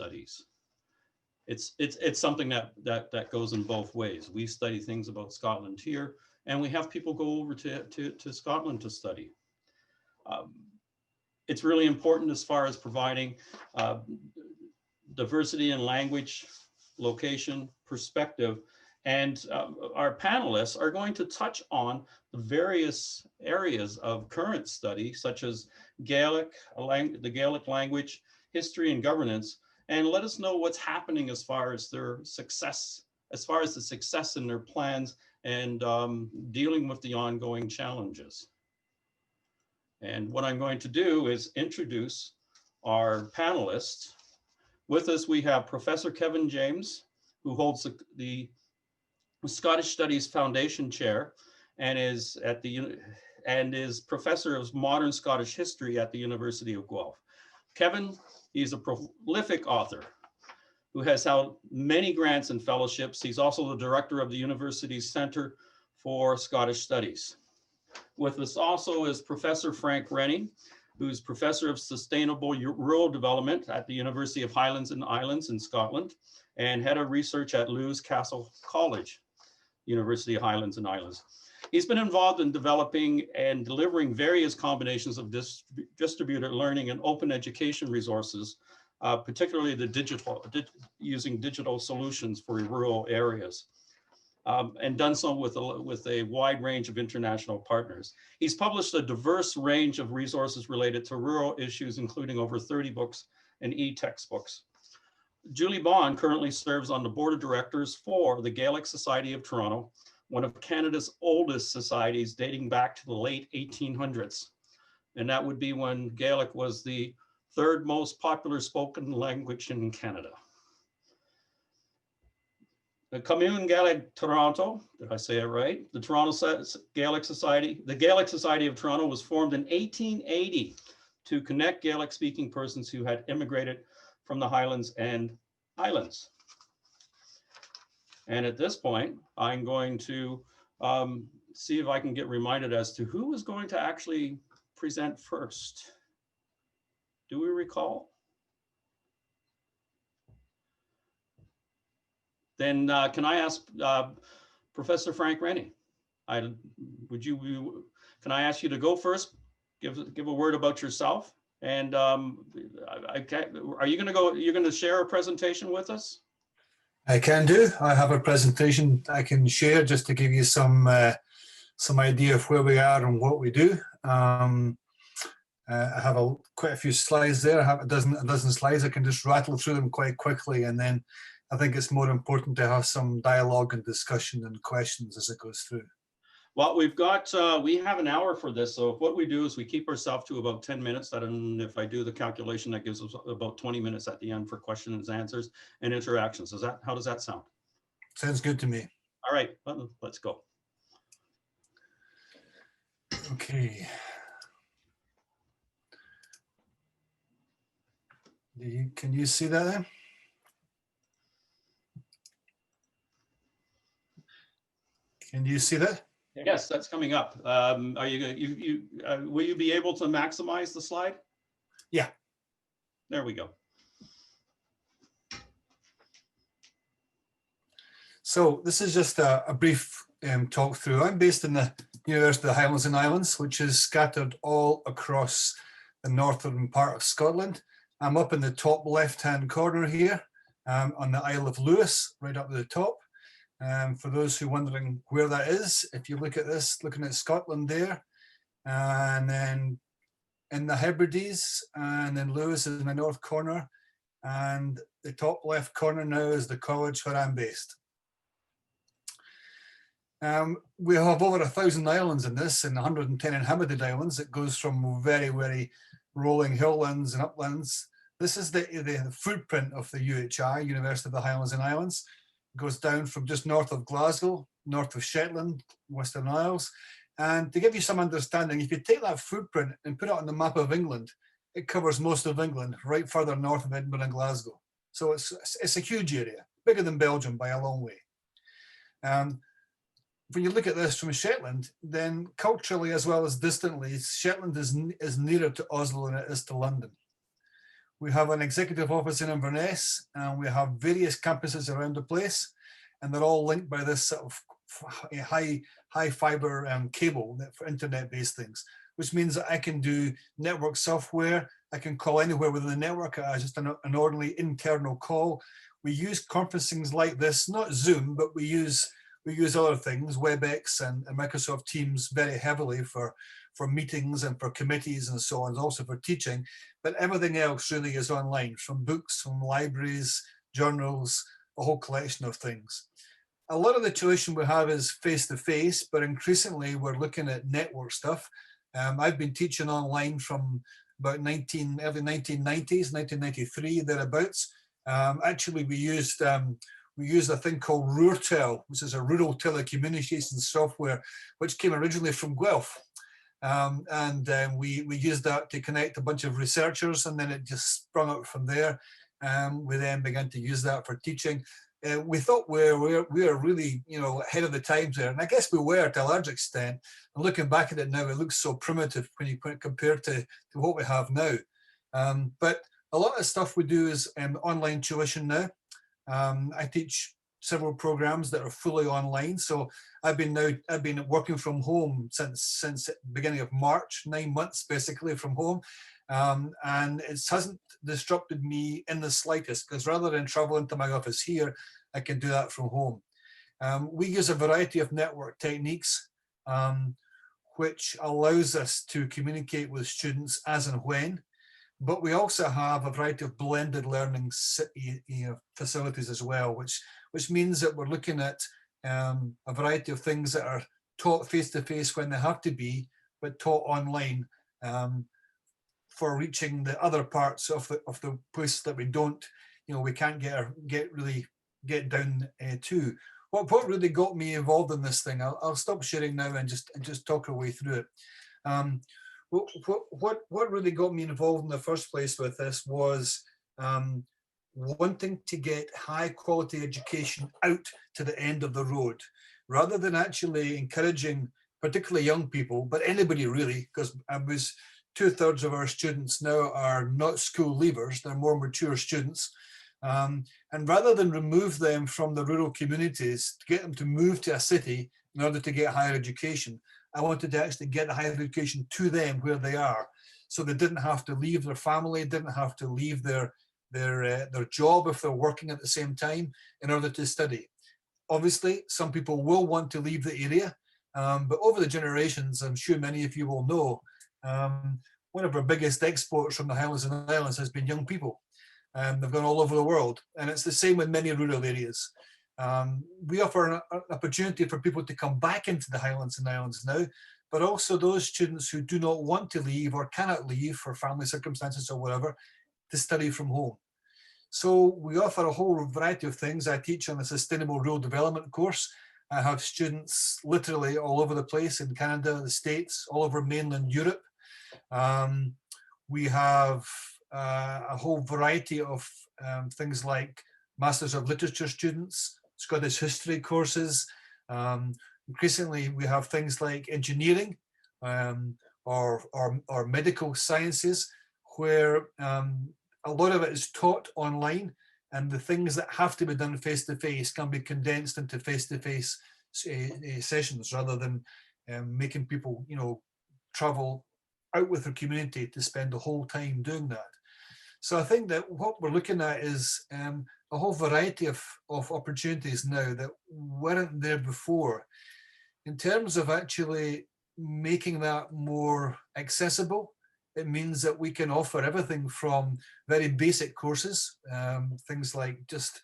studies. It's something that goes in both ways. We study things about Scotland here, and we have people go over to Scotland to study. It's really important as far as providing diversity in language, location, perspective, and our panelists are going to touch on the various areas of current study, such as Gaelic, the Gaelic language, history and governance, and let us know what's happening as far as their success, as far as the success in their plans and dealing with the ongoing challenges. And what I'm going to do is introduce our panelists. With us, we have Professor Kevin James, who holds the Scottish Studies Foundation Chair and is Professor of Modern Scottish History at the University of Guelph. Kevin, he's a prolific author who has held many grants and fellowships. He's also the director of the university's Center for Scottish Studies. With us also is Professor Frank Rennie, who's Professor of Sustainable Rural Development at the University of Highlands and Islands in Scotland, and Head of Research at Lewis Castle College, University of Highlands and Islands. He's been involved in developing and delivering various combinations of distributed learning and open education resources, particularly using digital solutions for rural areas, and done so with a wide range of international partners. He's published a diverse range of resources related to rural issues, including over 30 books and e-textbooks. Julie Bond currently serves on the board of directors for the Gaelic Society of Toronto, one of Canada's oldest societies dating back to the late 1800s. And that would be when Gaelic was the third most popular spoken language in Canada. The Commune Gaelic Toronto, did I say it right? The Toronto Gaelic Society, the Gaelic Society of Toronto was formed in 1880 to connect Gaelic speaking persons who had immigrated from the Highlands and Islands. And at this point, I'm going to see if I can get reminded as to who is going to actually present first. Do we recall? Then can I ask Professor Frank Rennie? Can I ask you to go first? Give a word about yourself. And are you going to go? You're going to share a presentation with us? I can do. I have a presentation I can share just to give you some idea of where we are and what we do. I have quite a few slides there. I have a dozen slides. I can just rattle through them quite quickly, and then I think it's more important to have some dialogue and discussion and questions as it goes through. Well, we have an hour for this. So what we do is we keep ourselves to about 10 minutes. And if I do the calculation, that gives us about 20 minutes at the end for questions, answers, and interactions. How does that sound? Sounds good to me. All right, let's go. Okay. Can you see that then? Can you see that? Yes, that's coming up. Will you be able to maximize the slide? Yeah. There we go. So this is just a brief talk through. I'm based in the University of the Highlands and Islands, which is scattered all across the northern part of Scotland. I'm up in the top left-hand corner here on the Isle of Lewis, right up at the top. For those who are wondering where that is, if you look at this, looking at Scotland there, and then in the Hebrides, and then Lewis is in the north corner, and the top left corner now is the college where I'm based. We have over 1,000 islands in this, and 110 inhabited islands. It goes from very, very rolling hilllands and uplands. This is the footprint of the UHI, University of the Highlands and Islands. Goes down from just north of Glasgow, north of Shetland, Western Isles. And to give you some understanding, if you take that footprint and put it on the map of England, it covers most of England, right further north of Edinburgh and Glasgow. So it's a huge area, bigger than Belgium by a long way. When you look at this from Shetland, then culturally as well as distantly, Shetland is nearer to Oslo than it is to London. We have an executive office in Inverness, and we have various campuses around the place, and they're all linked by this sort of high fiber cable for internet-based things, which means that I can do network software. I can call anywhere within the network as just an ordinary internal call. We use conferencing like this, not Zoom, but we use other things, WebEx and Microsoft Teams very heavily for meetings and for committees and so on, also for teaching. But everything else really is online, from books, from libraries, journals, a whole collection of things. A lot of the tuition we have is face-to-face, but increasingly we're looking at network stuff. I've been teaching online from about early 1990s, 1993, thereabouts. Actually, we used a thing called Rurtel, which is a rural telecommunications software, which came originally from Guelph. We used that to connect a bunch of researchers, and then it just sprung out from there. We then began to use that for teaching. We thought we were really, ahead of the times there, and I guess we were to a large extent. And looking back at it now, it looks so primitive when you compare to what we have now. But a lot of stuff we do is online tuition now. I teach several programs that are fully online. So I've been working from home since the beginning of March, 9 months basically from home. And it hasn't disrupted me in the slightest, because rather than travel into my office here, I can do that from home. We use a variety of network techniques, which allows us to communicate with students as and when. But we also have a variety of blended learning facilities as well, which means that we're looking at a variety of things that are taught face-to-face when they have to be, but taught online for reaching the other parts of the place that we don't, we can't get down to. What really got me involved in this thing, I'll stop sharing now and just talk our way through it. What really got me involved in the first place with this was wanting to get high quality education out to the end of the road, rather than actually encouraging particularly young people, but anybody really, because 2/3 of our students now are not school leavers, they're more mature students. And rather than remove them from the rural communities, to get them to move to a city in order to get higher education, I wanted to actually get the higher education to them where they are, so they didn't have to leave their family, didn't have to leave their job if they're working at the same time in order to study. Obviously, some people will want to leave the area, but over the generations, I'm sure many of you will know, one of our biggest exports from the Highlands and Islands has been young people. They've gone all over the world, and it's the same with many rural areas. We offer an opportunity for people to come back into the Highlands and Islands now, but also those students who do not want to leave or cannot leave for family circumstances or whatever, to study from home. So we offer a whole variety of things. I teach on a sustainable rural development course. I have students literally all over the place in Canada, the States, all over mainland Europe. We have a whole variety of things like Masters of Literature students, Scottish history courses. Increasingly, we have things like engineering or medical sciences, where a lot of it is taught online, and the things that have to be done face-to-face can be condensed into face-to-face sessions, rather than making people, travel out with their community to spend the whole time doing that. So I think that what we're looking at is a whole variety of opportunities now that weren't there before, in terms of actually making that more accessible. It means that we can offer everything from very basic courses, things like just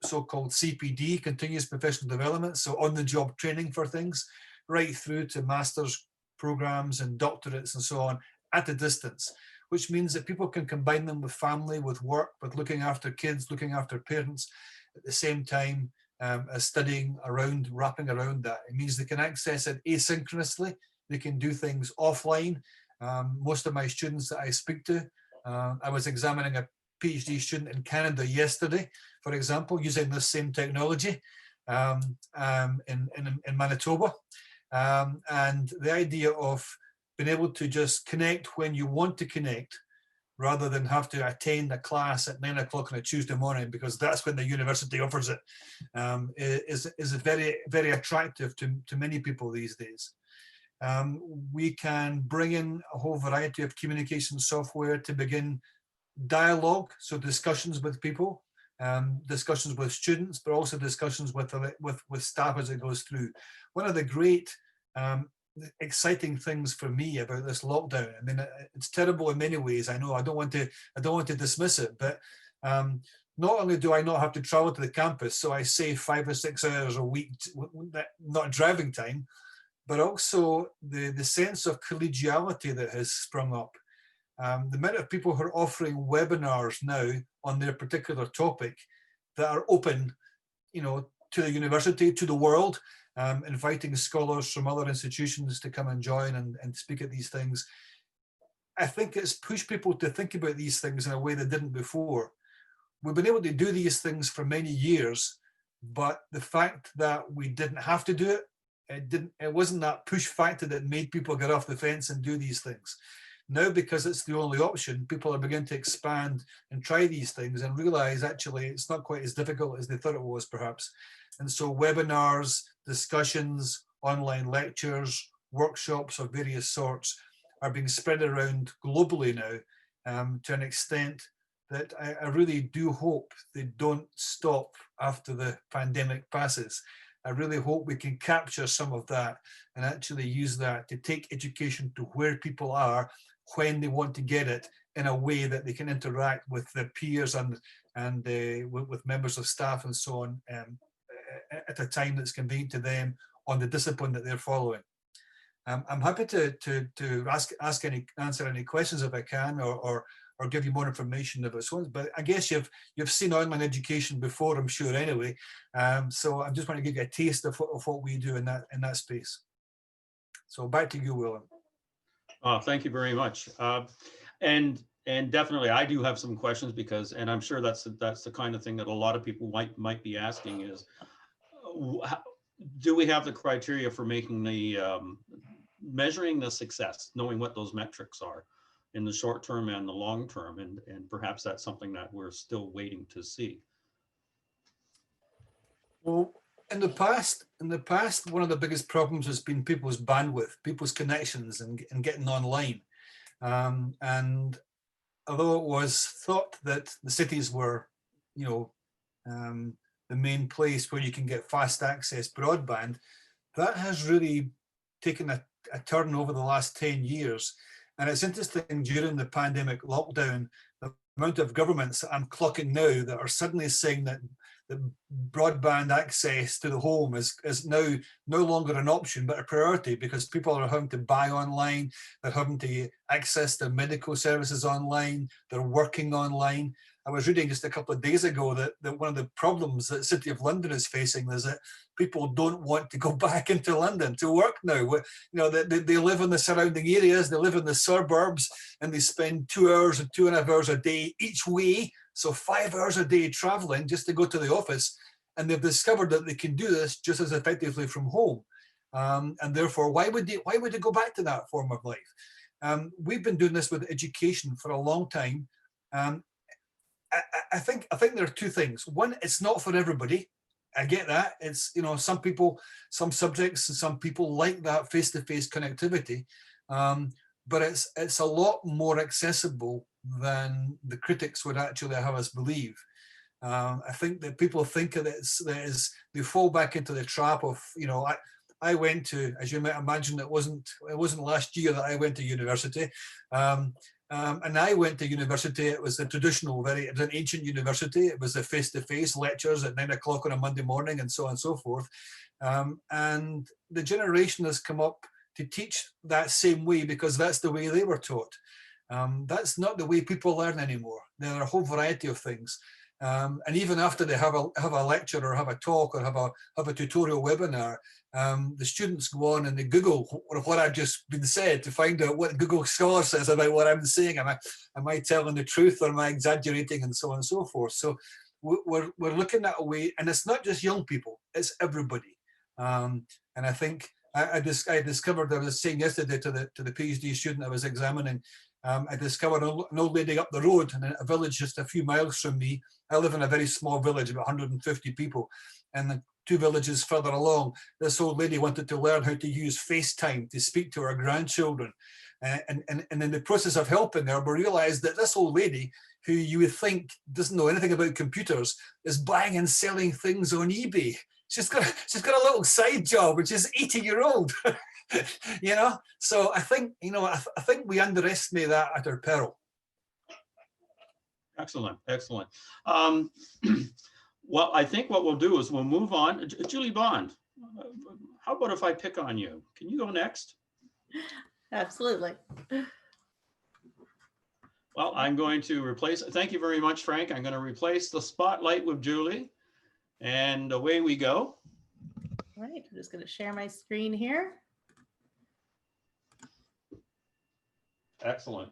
so-called CPD, continuous professional development, so on-the-job training for things, right through to master's programs and doctorates and so on at a distance, which means that people can combine them with family, with work, with looking after kids, looking after parents at the same time as studying around, wrapping around that. It means they can access it asynchronously. They can do things offline. Most of my students that I speak to, I was examining a PhD student in Canada yesterday, for example, using this same technology in Manitoba. And the idea of being able to just connect when you want to connect, rather than have to attend a class at 9 o'clock on a Tuesday morning because that's when the university offers it, is very, very attractive to many people these days. We can bring in a whole variety of communication software to begin dialogue, so discussions with people, discussions with students, but also discussions with staff as it goes through. One of the great exciting things for me about this lockdown, I mean, it's terrible in many ways, I know, I don't want to dismiss it, but not only do I not have to travel to the campus, so I save 5 or 6 hours a week, not driving time, but also the sense of collegiality that has sprung up. The amount of people who are offering webinars now on their particular topic that are open, you know, to the university, to the world, inviting scholars from other institutions to come and join and speak at these things. I think it's pushed people to think about these things in a way they didn't before. We've been able to do these things for many years, but the fact that we didn't have to do it, it wasn't that push factor that made people get off the fence and do these things. Now, because it's the only option, people are beginning to expand and try these things and realize actually it's not quite as difficult as they thought it was, perhaps. And so webinars, discussions, online lectures, workshops of various sorts are being spread around globally now, to an extent that I really do hope they don't stop after the pandemic passes. I really hope we can capture some of that and actually use that to take education to where people are when they want to get it, in a way that they can interact with their peers and with members of staff and so on, at a time that's convenient to them on the discipline that they're following. I'm happy to answer any questions if I can, or give you more information about so on. But I guess you've seen online education before, I'm sure, anyway. So I just want to give you a taste of what we do in that space. So back to you, William. Thank you very much. And definitely, I do have some questions because, and I'm sure that's the kind of thing that a lot of people might be asking is, do we have the criteria for making the measuring the success, knowing what those metrics are in the short term and the long term, and perhaps that's something that we're still waiting to see. Well, in the past, one of the biggest problems has been people's bandwidth, people's connections, and getting online. And although it was thought that the cities were, you know, the main place where you can get fast access broadband, that has really taken a turn over the last 10 years. And it's interesting, during the pandemic lockdown, the amount of governments that I'm clocking now that are suddenly saying that the broadband access to the home is now no longer an option, but a priority, because people are having to buy online, they're having to access their medical services online, they're working online. I was reading just a couple of days ago that one of the problems that the City of London is facing is that people don't want to go back into London to work now. You know, they live in the surrounding areas, they live in the suburbs, and they spend 2 hours or 2.5 hours a day each way. So 5 hours a day traveling just to go to the office. And they've discovered that they can do this just as effectively from home. And therefore, why would they go back to that form of life? We've been doing this with education for a long time. I think there are two things. One, it's not for everybody. I get that. It's, you know, some people, some subjects, and some people like that face-to-face connectivity. But it's a lot more accessible than the critics would actually have us believe. I think that people think that they fall back into the trap of, you know, I went to, as you might imagine, it wasn't last year that I went to university. And I went to university, it was a traditional, it was an ancient university. It was the face-to-face lectures at 9 o'clock on a Monday morning and so on and so forth. And the generation has come up to teach that same way because that's the way they were taught. That's not the way people learn anymore. There are a whole variety of things. And even after they have a lecture or have a talk or have a tutorial webinar, the students go on and they Google what I've just been said to find out what Google Scholar says about what I'm saying. Am I telling the truth, or am I exaggerating, and so on and so forth. So we're looking at a way, and it's not just young people, it's everybody. And I think I discovered, I was saying yesterday to the PhD student I was examining, I discovered an old lady up the road in a village just a few miles from me. I live in a very small village, about 150 people, and the 2 villages further along, this old lady wanted to learn how to use FaceTime to speak to her grandchildren. And in the process of helping her, we realized that this old lady, who you would think doesn't know anything about computers, is buying and selling things on eBay. She's got a little side job, which is 80-year-old. You know, so I think, you know, I think we underestimate that at our peril. Excellent, excellent. Well, I think what we'll do is we'll move on. Julie Bond, how about if I pick on you? Can you go next? Absolutely. Well, I'm going to replace, thank you very much, Frank. I'm going to replace the spotlight with Julie, and away we go. All right, I'm just going to share my screen here. Excellent.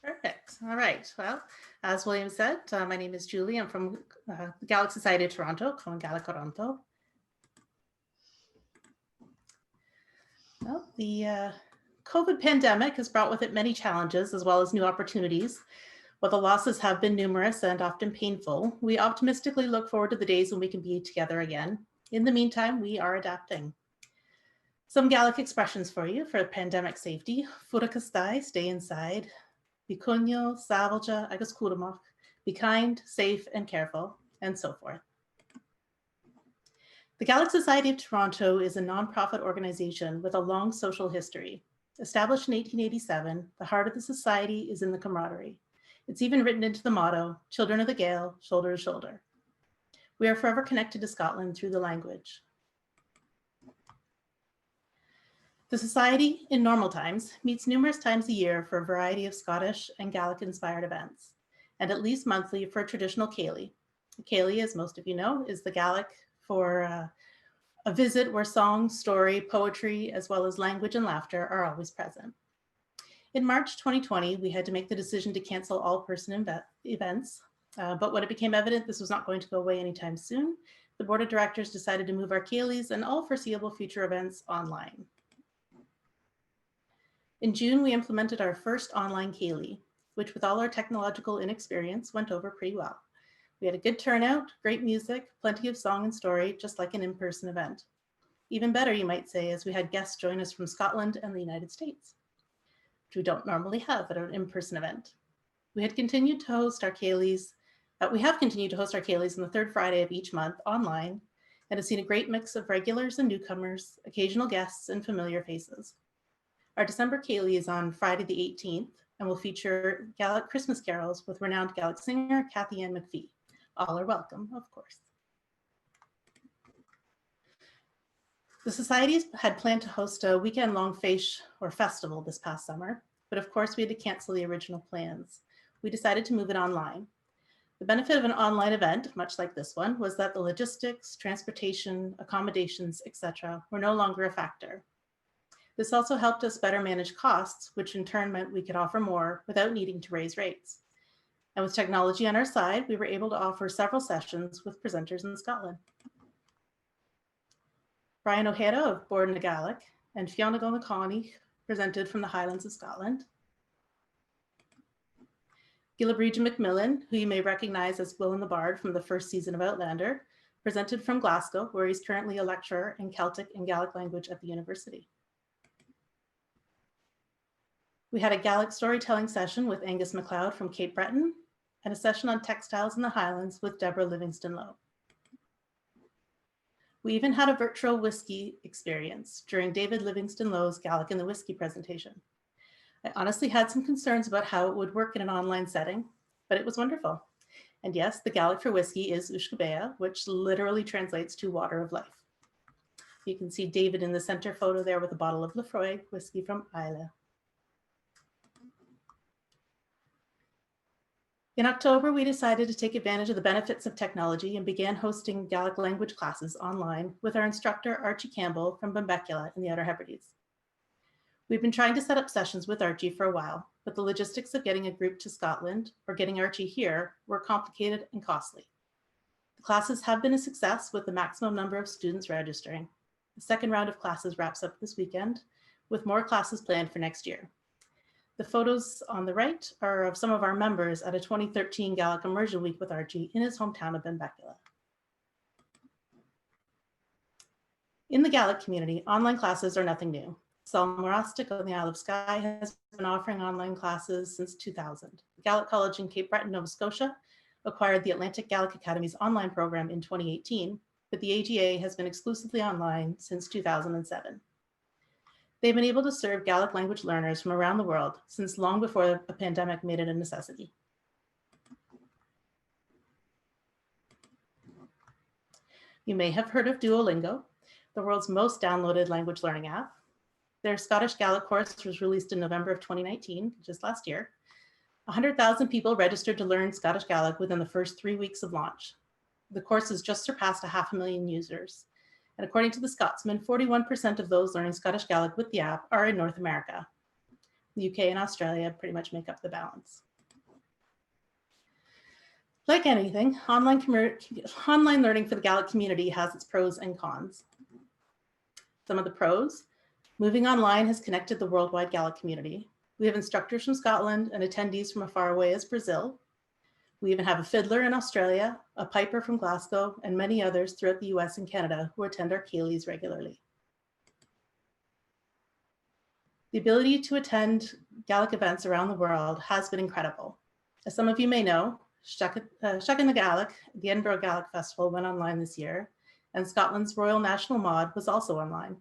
Perfect. All right. Well, as William said, my name is Julie. I'm from the Gaelic Society of Toronto, Con Gaelic Toronto. Well, the COVID pandemic has brought with it many challenges as well as new opportunities. While the losses have been numerous and often painful, we optimistically look forward to the days when we can be together again. In the meantime, we are adapting. Some Gaelic expressions for you for pandemic safety. Furacastai, stay inside. Bicunyo, Savalja, agus Kuramach, be kind, safe, and careful, and so forth. The Gaelic Society of Toronto is a nonprofit organization with a long social history. Established in 1887, the heart of the society is in the camaraderie. It's even written into the motto, Children of the Gael, shoulder to shoulder. We are forever connected to Scotland through the language. The Society, in normal times, meets numerous times a year for a variety of Scottish and Gaelic-inspired events, and at least monthly for a traditional Céilí. Céilí, as most of you know, is the Gaelic for a visit where song, story, poetry, as well as language and laughter are always present. In March 2020, we had to make the decision to cancel all person events, but when it became evident this was not going to go away anytime soon, the board of directors decided to move our Céilís and all foreseeable future events online. In June, we implemented our first online Céilí, which with all our technological inexperience went over pretty well. We had a good turnout, great music, plenty of song and story, just like an in-person event. Even better, you might say, as we had guests join us from Scotland and the United States, which we don't normally have at an in-person event. We have continued to host our Céilís on the third Friday of each month online, and have seen a great mix of regulars and newcomers, occasional guests, and familiar faces. Our December Céilí is on Friday the 18th and will feature Gaelic Christmas carols with renowned Gaelic singer Cathy Ann McPhee. All are welcome, of course. The Society had planned to host a weekend-long fèis or festival this past summer, but of course we had to cancel the original plans. We decided to move it online. The benefit of an online event, much like this one, was that the logistics, transportation, accommodations, etc., were no longer a factor. This also helped us better manage costs, which in turn meant we could offer more without needing to raise rates. And with technology on our side, we were able to offer several sessions with presenters in Scotland. Brian O'Hara of Board na Gaelic and Fiona Gonacani presented from the Highlands of Scotland. Gilabridge McMillan, who you may recognize as Will and the Bard from the first season of Outlander, presented from Glasgow, where he's currently a lecturer in Celtic and Gaelic language at the university. We had a Gaelic storytelling session with Angus MacLeod from Cape Breton and a session on textiles in the Highlands with Deborah Livingston-Lowe. We even had a virtual whiskey experience during David Livingston-Lowe's Gaelic and the Whiskey presentation. I honestly had some concerns about how it would work in an online setting, but it was wonderful. And yes, the Gaelic for whiskey is Ushkabea, which literally translates to water of life. You can see David in the center photo there with a bottle of Lefroy whiskey from Islay. In October, we decided to take advantage of the benefits of technology and began hosting Gaelic language classes online with our instructor, Archie Campbell from Benbecula in the Outer Hebrides. We've been trying to set up sessions with Archie for a while, but the logistics of getting a group to Scotland or getting Archie here were complicated and costly. The classes have been a success with the maximum number of students registering. The second round of classes wraps up this weekend with more classes planned for next year. The photos on the right are of some of our members at a 2013 Gaelic Immersion Week with Archie in his hometown of Benbecula. In the Gaelic community, online classes are nothing new. Salmarastic on the Isle of Skye has been offering online classes since 2000. Gaelic College in Cape Breton, Nova Scotia acquired the Atlantic Gaelic Academy's online program in 2018, but the AGA has been exclusively online since 2007. They've been able to serve Gaelic language learners from around the world since long before a pandemic made it a necessity. You may have heard of Duolingo, the world's most downloaded language learning app. Their Scottish Gaelic course was released in November of 2019, just last year. 100,000 people registered to learn Scottish Gaelic within the first 3 weeks of launch. The course has just surpassed 500,000 users. And according to the Scotsman, 41% of those learning Scottish Gaelic with the app are in North America. The UK and Australia pretty much make up the balance. Like anything, online learning for the Gaelic community has its pros and cons. Some of the pros: moving online has connected the worldwide Gaelic community. We have instructors from Scotland and attendees from as far away as Brazil. We even have a fiddler in Australia, a piper from Glasgow, and many others throughout the US and Canada who attend our Céilís regularly. The ability to attend Gaelic events around the world has been incredible. As some of you may know, Seachtain na Gaelic, the Edinburgh Gaelic Festival, went online this year, and Scotland's Royal National Mod was also online.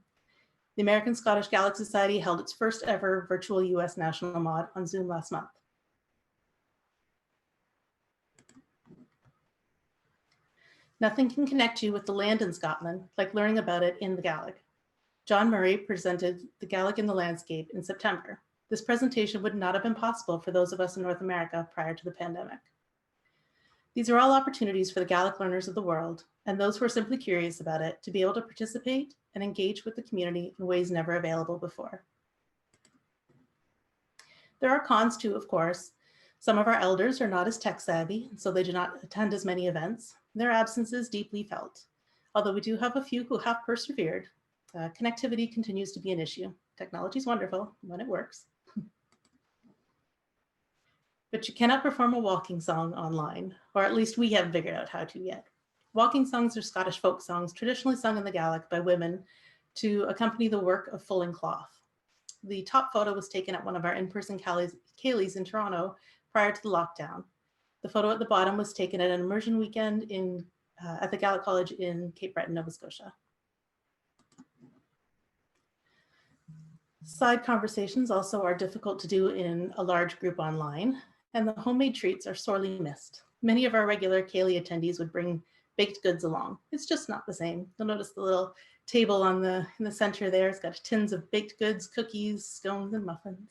The American Scottish Gaelic Society held its first ever virtual US National Mod on Zoom last month. Nothing can connect you with the land in Scotland like learning about it in the Gaelic. John Murray presented The Gaelic in the Landscape in September. This presentation would not have been possible for those of us in North America prior to the pandemic. These are all opportunities for the Gaelic learners of the world and those who are simply curious about it to be able to participate and engage with the community in ways never available before. There are cons too, of course. Some of our elders are not as tech savvy, so they do not attend as many events. Their absence is deeply felt. Although we do have a few who have persevered, connectivity continues to be an issue. Technology is wonderful when it works. But you cannot perform a walking song online, or at least we haven't figured out how to yet. Walking songs are Scottish folk songs traditionally sung in the Gaelic by women to accompany the work of fulling cloth. The top photo was taken at one of our in-person Céilís in Toronto prior to the lockdown. The photo at the bottom was taken at an immersion weekend at the Gaelic College in Cape Breton, Nova Scotia. Side conversations also are difficult to do in a large group online, and the homemade treats are sorely missed. Many of our regular Céilí attendees would bring baked goods along. It's just not the same. You'll notice the little table in the center there. It's got tins of baked goods, cookies, scones, and muffins.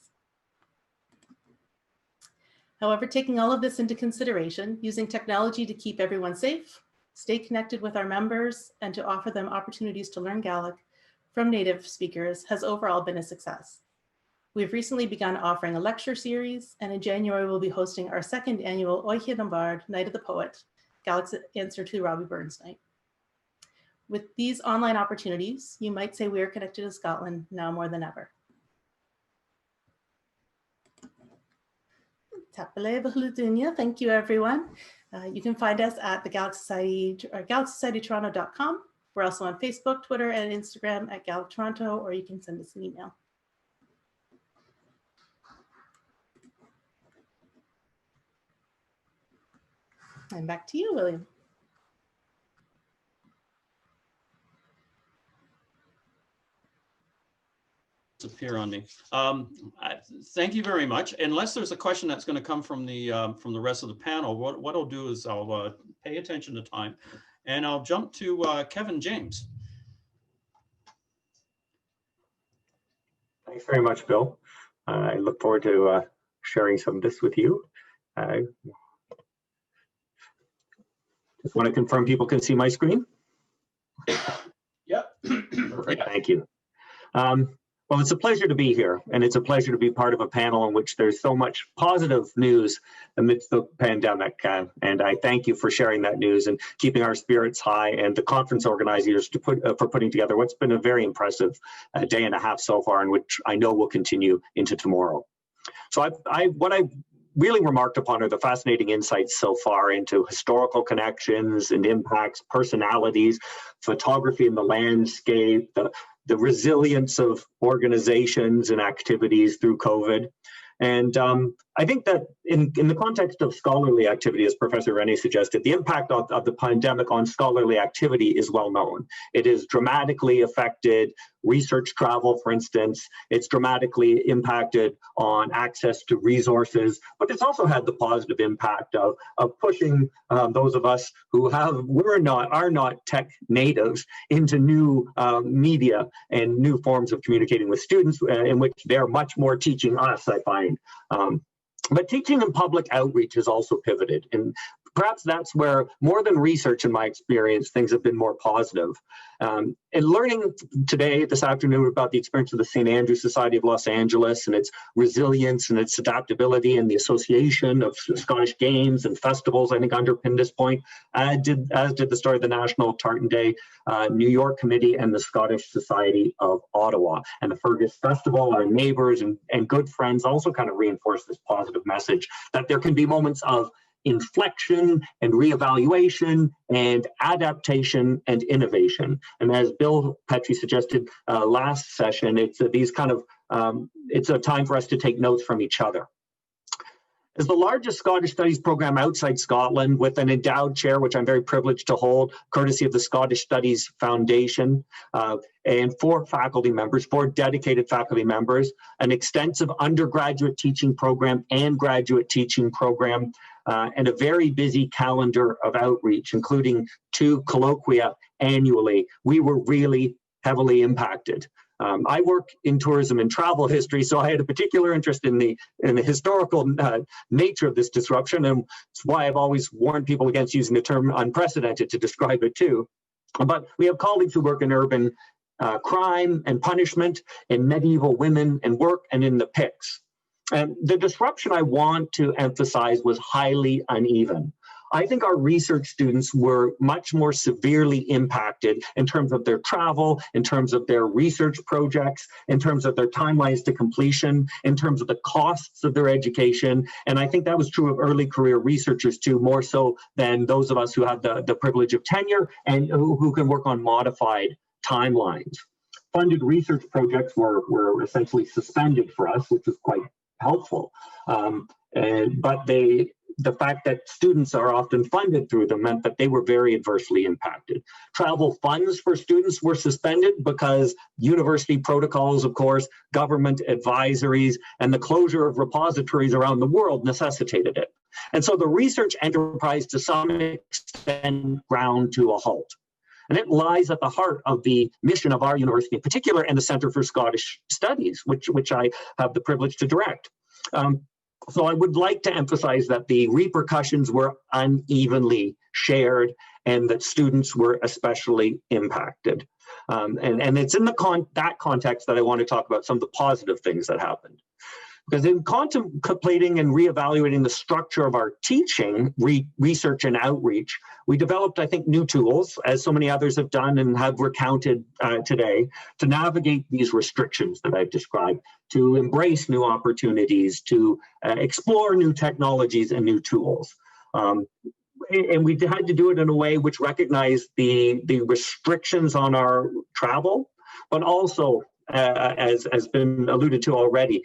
However, taking all of this into consideration, using technology to keep everyone safe, stay connected with our members, and to offer them opportunities to learn Gaelic from native speakers has overall been a success. We've recently begun offering a lecture series, and in January, we'll be hosting our second annual Oiche an Bard, Night of the Poet, Gaelic's answer to Robbie Burns Night. With these online opportunities, you might say we are connected to Scotland now more than ever. Thank you, everyone. You can find us at the Gaelic Society, GaelicSocietyToronto.com. We're also on Facebook, Twitter, and Instagram at Gaelic Toronto, or you can send us an email. And back to you, William. Appear on me. Thank you very much. Unless there's a question that's going to come from the rest of the panel, what I'll do is I'll pay attention to time, and I'll jump to Kevin James. Thanks very much, Bill. I look forward to sharing some of this with you. Just want to confirm people can see my screen. Yep. Perfect. Thank you. Well, it's a pleasure to be here, and it's a pleasure to be part of a panel in which there's so much positive news amidst the pandemic. And I thank you for sharing that news and keeping our spirits high, and the conference organizers for putting together what's been a very impressive day and a half so far, and which I know will continue into tomorrow. So what I've really remarked upon are the fascinating insights so far into historical connections and impacts, personalities, photography in the landscape, the resilience of organizations and activities through COVID. And I think that in the context of scholarly activity, as Professor Rennie suggested, the impact of the pandemic on scholarly activity is well known. It has dramatically affected research travel, for instance. It's dramatically impacted on access to resources, but it's also had the positive impact of pushing those of us who are not tech natives into new media and new forms of communicating with students, in which they're much more teaching us, I find. But teaching and public outreach has also pivoted. And perhaps that's where, more than research in my experience, things have been more positive. And learning today, this afternoon, about the experience of the St. Andrew Society of Los Angeles and its resilience and its adaptability and the association of Scottish games and festivals, I think underpinned this point, as did the story of the National Tartan Day New York Committee and the Scottish Society of Ottawa. And the Fergus Festival, our neighbors and good friends, also kind of reinforce this positive message that there can be moments of inflection and reevaluation and adaptation and innovation. And as Bill Petrie suggested last session, it's a time for us to take notes from each other. As the largest Scottish Studies program outside Scotland, with an endowed chair, which I'm very privileged to hold, courtesy of the Scottish Studies Foundation, and 4 dedicated faculty members, an extensive undergraduate teaching program and graduate teaching program, and a very busy calendar of outreach, including 2 colloquia annually, we were really heavily impacted. I work in tourism and travel history, so I had a particular interest in the historical nature of this disruption, and it's why I've always warned people against using the term unprecedented to describe it too. But we have colleagues who work in urban crime and punishment, in medieval women and work, and in the PICS. And the disruption I want to emphasize was highly uneven. I think our research students were much more severely impacted in terms of their travel, in terms of their research projects, in terms of their timelines to completion, in terms of the costs of their education. And I think that was true of early career researchers too, more so than those of us who have the privilege of tenure and who can work on modified timelines. Funded research projects were essentially suspended for us, which was quite helpful. But the fact that students are often funded through them meant that they were very adversely impacted. Travel funds for students were suspended because university protocols, of course, government advisories, and the closure of repositories around the world necessitated it. And so the research enterprise, to some extent, ground to a halt. And it lies at the heart of the mission of our university in particular, and the Centre for Scottish Studies, which I have the privilege to direct. So I would like to emphasize that the repercussions were unevenly shared and that students were especially impacted. And it's in that context that I want to talk about some of the positive things that happened. Because in contemplating and reevaluating the structure of our teaching, research and outreach, we developed, I think, new tools, as so many others have done and have recounted today, to navigate these restrictions that I've described, to embrace new opportunities, to explore new technologies and new tools. And we had to do it in a way which recognized the restrictions on our travel, but also, as has been alluded to already,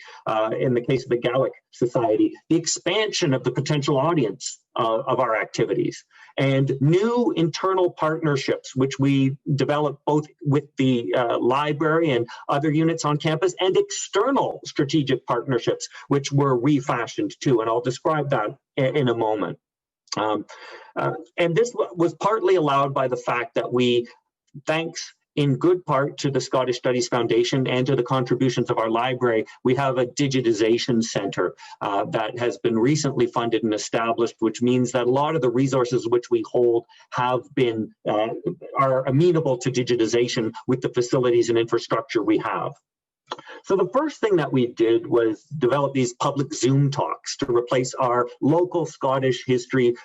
in the case of the Gaelic Society, the expansion of the potential audience of our activities, and new internal partnerships, which we developed both with the library and other units on campus, and external strategic partnerships, which were refashioned too, and I'll describe that in a moment. And this was partly allowed by the fact that we, thanks in good part to the Scottish Studies Foundation and to the contributions of our library, we have a digitization center that has been recently funded and established, which means that a lot of the resources which we hold have been, are amenable to digitization with the facilities and infrastructure we have. So the first thing that we did was develop these public Zoom talks to replace our local Scottish history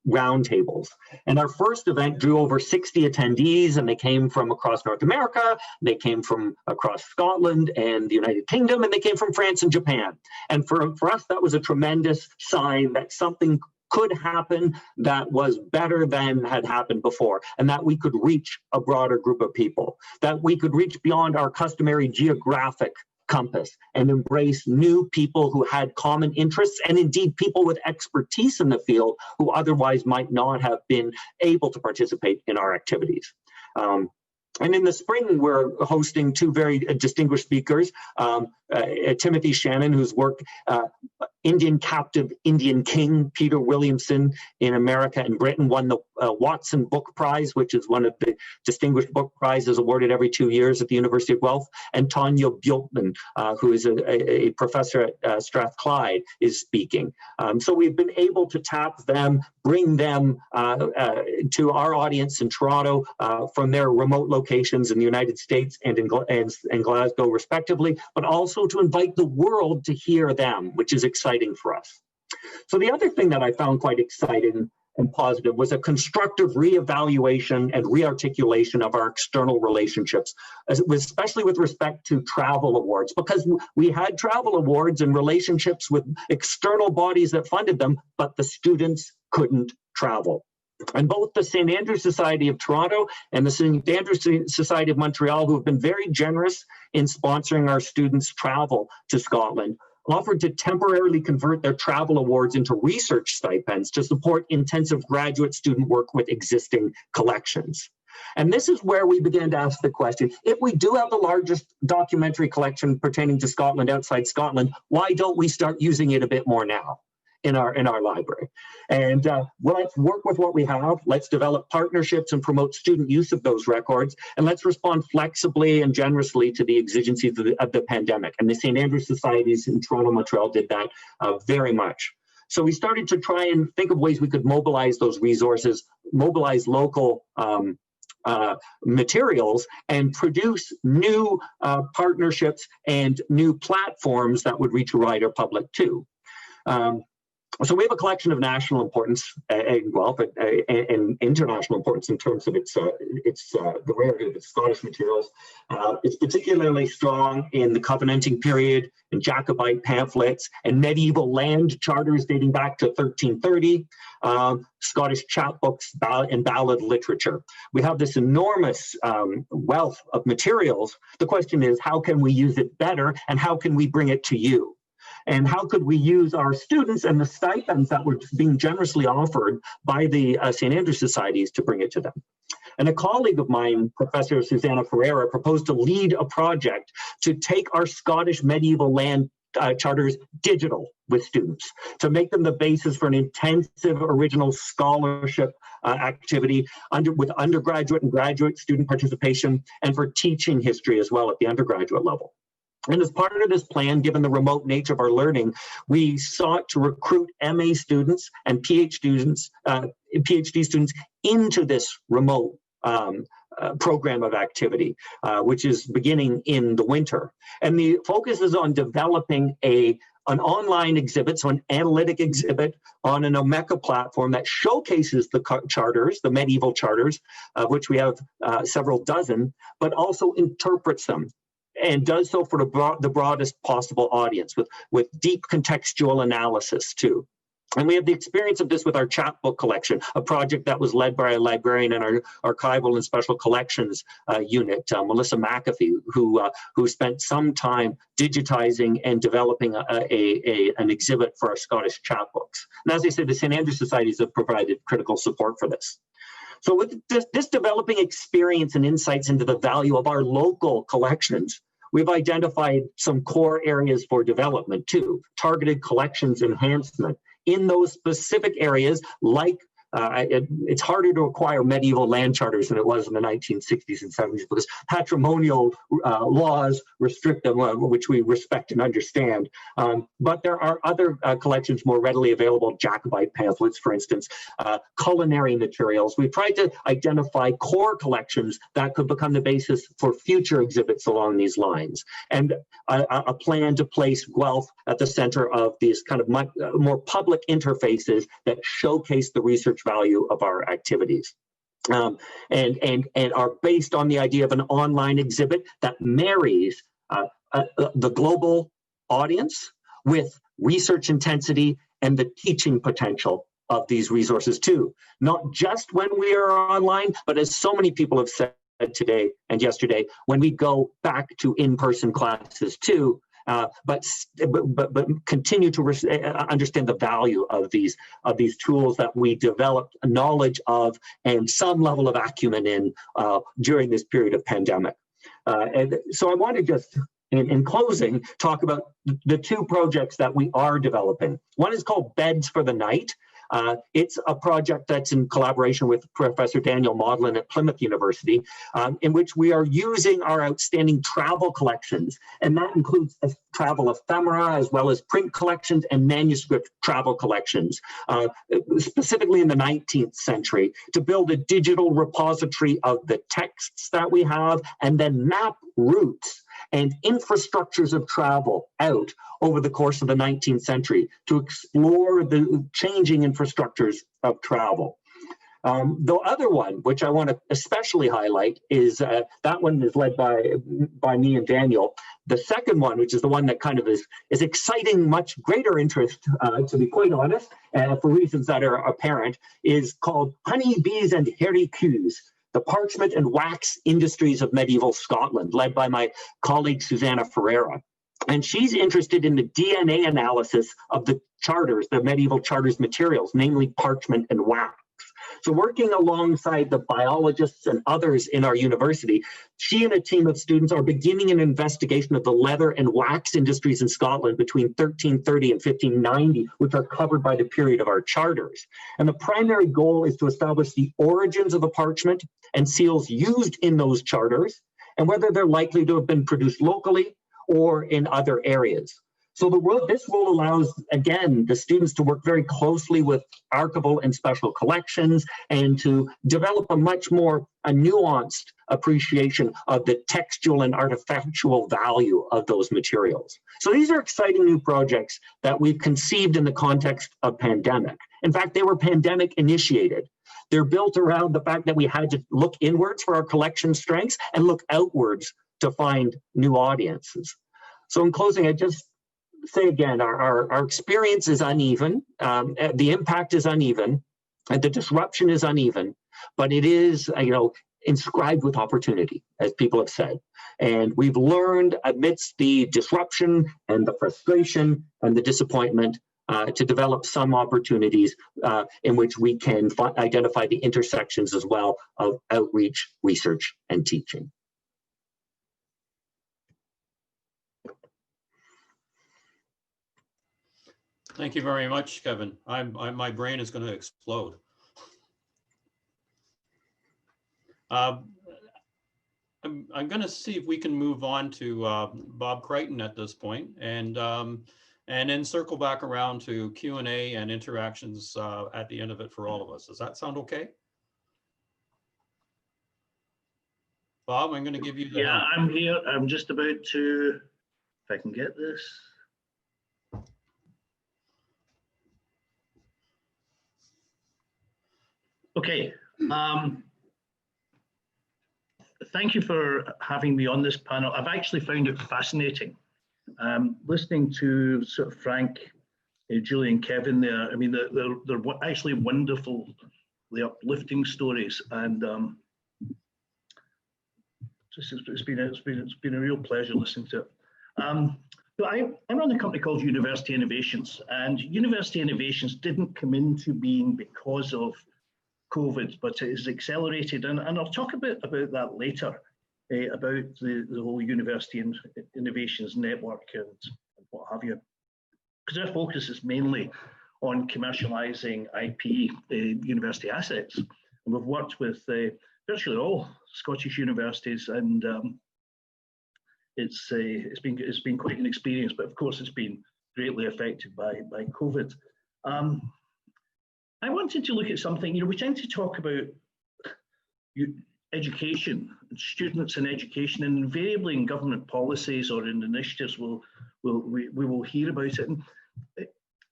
roundtables. And our first event drew over 60 attendees, and they came from across North America, they came from across Scotland and the United Kingdom, and they came from France and Japan. And for us, that was a tremendous sign that something could happen that was better than had happened before, and that we could reach a broader group of people, that we could reach beyond our customary geographic compass and embrace new people who had common interests, and indeed people with expertise in the field who otherwise might not have been able to participate in our activities. And in the spring, we're hosting two very distinguished speakers, Timothy Shannon, whose work, Indian Captive, Indian King, Peter Williamson in America and Britain, won the Watson Book Prize, which is one of the distinguished book prizes awarded every 2 years at the University of Guelph. And Tanya Bjorkman, who is a professor at Strathclyde, is speaking. So we've been able to tap them, bring them to our audience in Toronto from their remote locations in the United States and in Glasgow, respectively, but also to invite the world to hear them, which is exciting for us. So the other thing that I found quite exciting and positive was a constructive reevaluation and rearticulation of our external relationships, especially with respect to travel awards, because we had travel awards and relationships with external bodies that funded them, but the students couldn't travel. And both the St. Andrews Society of Toronto and the St. Andrews Society of Montreal, who have been very generous in sponsoring our students' travel to Scotland, offered to temporarily convert their travel awards into research stipends to support intensive graduate student work with existing collections. And this is where we began to ask the question, if we do have the largest documentary collection pertaining to Scotland outside Scotland, why don't we start using it a bit more now in our library? And let's work with what we have. Let's develop partnerships and promote student use of those records. And let's respond flexibly and generously to the exigencies of the pandemic. And the St. Andrews Societies in Toronto, Montreal did that very much. So we started to try and think of ways we could mobilize those resources, mobilize local materials, and produce new partnerships and new platforms that would reach a wider public too. So we have a collection of national importance in Guelph and international importance in terms of the rarity of its Scottish materials. It's particularly strong in the Covenanting period, in Jacobite pamphlets, and medieval land charters dating back to 1330, Scottish chapbooks and ballad literature. We have this enormous wealth of materials. The question is, how can we use it better, and how can we bring it to you? And how could we use our students and the stipends that were being generously offered by the St. Andrews Societies to bring it to them? And a colleague of mine, Professor Susanna Ferreira, proposed to lead a project to take our Scottish medieval land charters digital with students, to make them the basis for an intensive original scholarship activity with undergraduate and graduate student participation, and for teaching history as well at the undergraduate level. And as part of this plan, given the remote nature of our learning, we sought to recruit MA students and PhD students into this remote program of activity, which is beginning in the winter. And the focus is on developing an online exhibit, so an analytic exhibit on an Omeka platform that showcases the charters, the medieval charters, of which we have several dozen, but also interprets them, and does so for the broadest possible audience with deep contextual analysis too. And we have the experience of this with our chapbook collection, a project that was led by a librarian in our archival and special collections unit, Melissa McAfee, who spent some time digitizing and developing an exhibit for our Scottish chapbooks. And as I said, the St. Andrews Societies have provided critical support for this. So with this developing experience and insights into the value of our local collections, we've identified some core areas for development too, targeted collections enhancement in those specific areas like it's harder to acquire medieval land charters than it was in the 1960s and 70s because patrimonial laws restrict them, which we respect and understand. But there are other collections more readily available, Jacobite pamphlets, for instance, culinary materials. We've tried to identify core collections that could become the basis for future exhibits along these lines, and a plan to place Guelph at the center of these kind of more public interfaces that showcase the research research value of our activities. And are based on the idea of an online exhibit that marries the global audience with research intensity and the teaching potential of these resources too. Not just when we are online, but as so many people have said today and yesterday, when we go back to in-person classes too, but continue to understand the value of these tools that we developed knowledge of and some level of acumen in during this period of pandemic. And so I want to just, in closing, talk about the two projects that we are developing. One is called Beds for the Night. It's a project that's in collaboration with Professor Daniel Maudlin at Plymouth University, in which we are using our outstanding travel collections, and that includes travel ephemera as well as print collections and manuscript travel collections, specifically in the 19th century, to build a digital repository of the texts that we have and then map routes and infrastructures of travel out over the course of the 19th century to explore the changing infrastructures of travel. The other one, which I want to especially highlight, is that one is led by me and Daniel. The second one, which is the one that kind of is exciting much greater interest, to be quite honest, for reasons that are apparent, is called Honey, Bees and Hairy Cues: The Parchment and Wax Industries of Medieval Scotland, led by my colleague Susanna Ferreira. And she's interested in the DNA analysis of the charters, the medieval charters materials, namely parchment and wax. So working alongside the biologists and others in our university, she and a team of students are beginning an investigation of the leather and wax industries in Scotland between 1330 and 1590, which are covered by the period of our charters. And the primary goal is to establish the origins of the parchment and seals used in those charters, and whether they're likely to have been produced locally or in other areas. So this role allows, again, the students to work very closely with archival and special collections and to develop a much more nuanced appreciation of the textual and artifactual value of those materials. So these are exciting new projects that we've conceived in the context of pandemic. In fact, they were pandemic initiated. They're built around the fact that we had to look inwards for our collection strengths and look outwards to find new audiences. So in closing, I just say again, our experience is uneven, the impact is uneven, and the disruption is uneven, but it is, inscribed with opportunity, as people have said. And we've learned amidst the disruption and the frustration and the disappointment to develop some opportunities in which we can identify the intersections as well of outreach, research, and teaching. Thank you very much, Kevin. My brain is going to explode. I'm going to see if we can move on to Bob Creighton at this point, and then circle back around to Q&A and interactions at the end of it for all of us. Does that sound okay? Bob, I'm going to give you the... Yeah, I'm here. I'm just about to, if I can get this. Okay. Thank you for having me on this panel. I've actually found it fascinating. Listening to sort of Frank, Julie and Kevin there, I mean, they're actually wonderful, the uplifting stories, and it's been a real pleasure listening to it. I run a company called University Innovations, and University Innovations didn't come into being because of COVID, but it is accelerated, and I'll talk a bit about that later, about the whole University Innovations Network and what have you, because our focus is mainly on commercializing IP university assets, and we've worked with virtually all Scottish universities, and it's been quite an experience, but of course it's been greatly affected by COVID. I wanted to look at something, we tend to talk about education, students and education, and invariably in government policies or in initiatives we will hear about it. And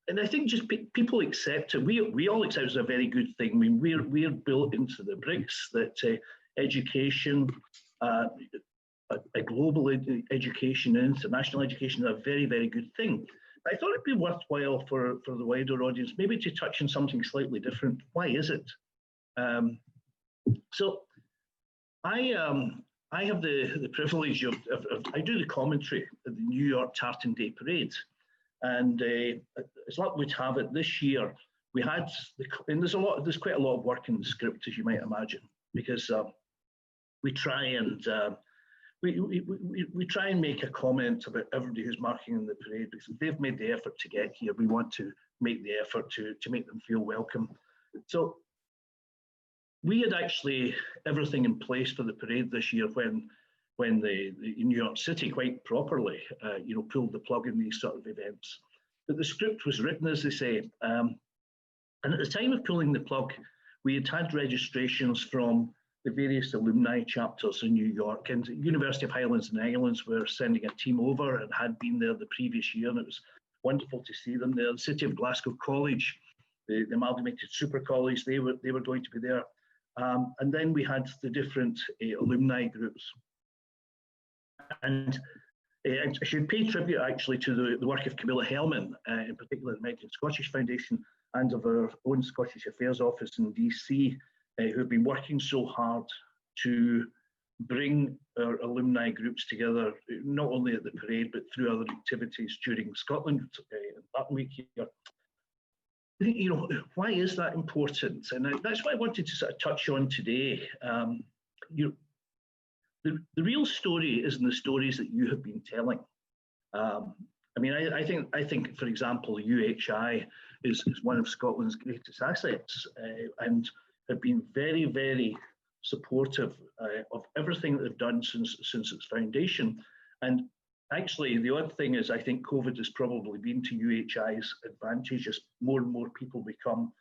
and I think just people accept it. We all accept it's a very good thing. I mean, we're built into the bricks that education, a global education, and international education is a very, very good thing. I thought it'd be worthwhile for the wider audience maybe to touch on something slightly different. Why is it? So I have the privilege of I do the commentary at the New York Tartan Day Parade, and as luck would have it, this year we had and there's quite a lot of work in the script, as you might imagine, because we try and we try and make a comment about everybody who's marking in the parade, because if they've made the effort to get here, we want to make the effort to make them feel welcome. So we had actually everything in place for the parade this year when the New York City quite properly, pulled the plug in these sort of events. But the script was written, as they say, and at the time of pulling the plug, we had registrations from the various alumni chapters in New York, and the University of Highlands and Islands were sending a team over and had been there the previous year, and it was wonderful to see them there. The City of Glasgow College, the Amalgamated Super College, they were going to be there. And then we had the different alumni groups. And I should pay tribute actually to the work of Camilla Hellman, in particular the American Scottish Foundation, and of our own Scottish Affairs Office in DC, who have been working so hard to bring our alumni groups together, not only at the parade, but through other activities during Scotland that week here. Why is that important? And that's what I wanted to sort of touch on today. The real story isn't the stories that you have been telling. I think, for example, UHI is one of Scotland's greatest assets, and have been very, very supportive of everything that they've done since its foundation. And actually, the odd thing is, I think COVID has probably been to UHI's advantage as more and more people become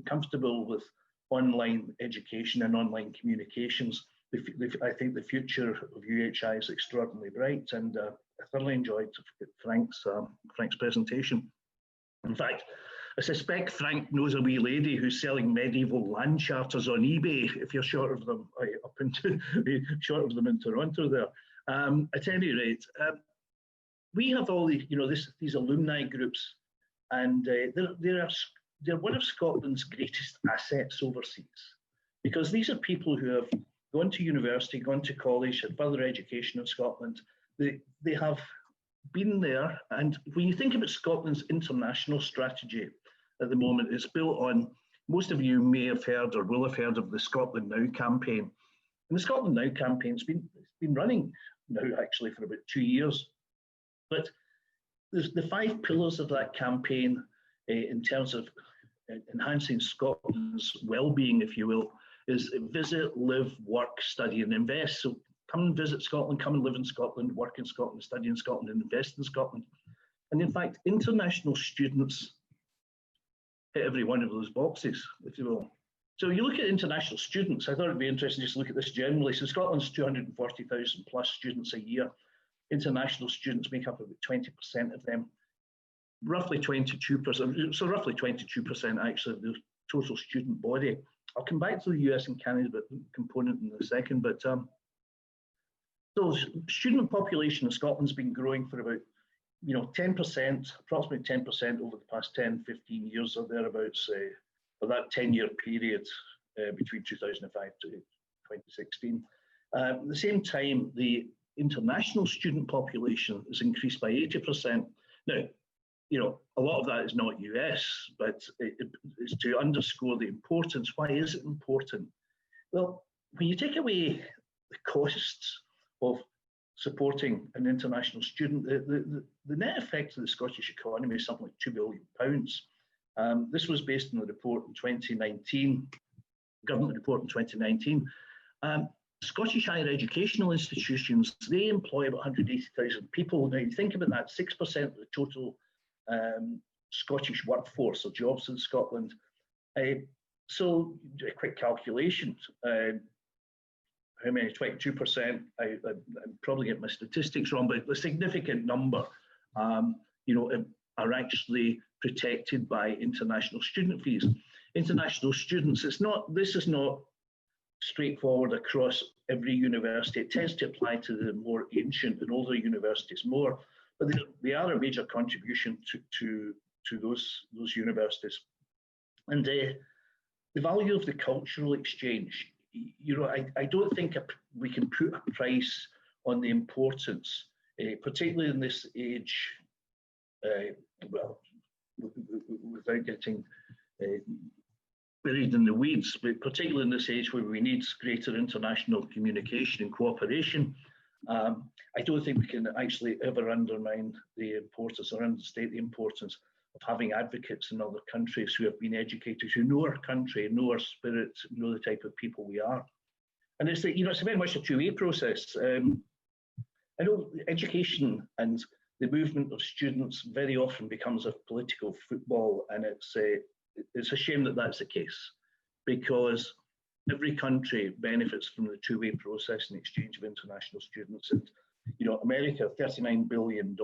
comfortable with online education and online communications. I think the future of UHI is extraordinarily bright, and I thoroughly enjoyed Frank's presentation. In fact, I suspect Frank knows a wee lady who's selling medieval land charters on eBay if you're short of them in Toronto there. At any rate, we have all these alumni groups, and they're one of Scotland's greatest assets overseas, because these are people who have gone to university, gone to college, had further education in Scotland. They have been there, and when you think about Scotland's international strategy at the moment, it's built on, most of you may have heard or will have heard of the Scotland Now campaign. And the Scotland Now campaign's been running now actually for about 2 years. But there's the 5 pillars of that campaign in terms of enhancing Scotland's well-being, if you will, is visit, live, work, study and invest. So come and visit Scotland, come and live in Scotland, work in Scotland, study in Scotland and invest in Scotland. And in fact, international students hit every one of those boxes, if you will. So you look at international students, I thought it'd be interesting just to look at this generally. So Scotland's 240,000 plus students a year. International students make up about 20% of them. Roughly 22%, so roughly 22% actually of the total student body. I'll come back to the US and Canada component in a second, but so student population in Scotland's been growing for about 10%, approximately 10% over the past 10, 15 years or thereabouts, for that 10-year period between 2005 to 2016. At the same time, the international student population has increased by 80%. Now, a lot of that is not US, but it's to underscore the importance. Why is it important? Well, when you take away the costs of supporting an international student, the net effect of the Scottish economy is something like £2 billion. This was based on the report in 2019, government report in 2019. Scottish higher educational institutions, they employ about 180,000 people. Now you think about that, 6% of the total Scottish workforce or jobs in Scotland. So a quick calculation, how many, 22%, I probably get my statistics wrong, but a significant number, are actually protected by international student fees. International students, this is not straightforward across every university. It tends to apply to the more ancient and older universities more, but they are a major contribution to those universities. And the value of the cultural exchange, I don't think we can put a price on the importance, particularly in this age, well, without getting buried in the weeds, but particularly in this age where we need greater international communication and cooperation, I don't think we can actually ever undermine the importance or understate the importance of having advocates in other countries who have been educated, who know our country, know our spirit, know the type of people we are. And it's it's very much a two-way process. I know education and the movement of students very often becomes a political football, and it's a shame that that's the case, because every country benefits from the two-way process and exchange of international students. And America, $39 billion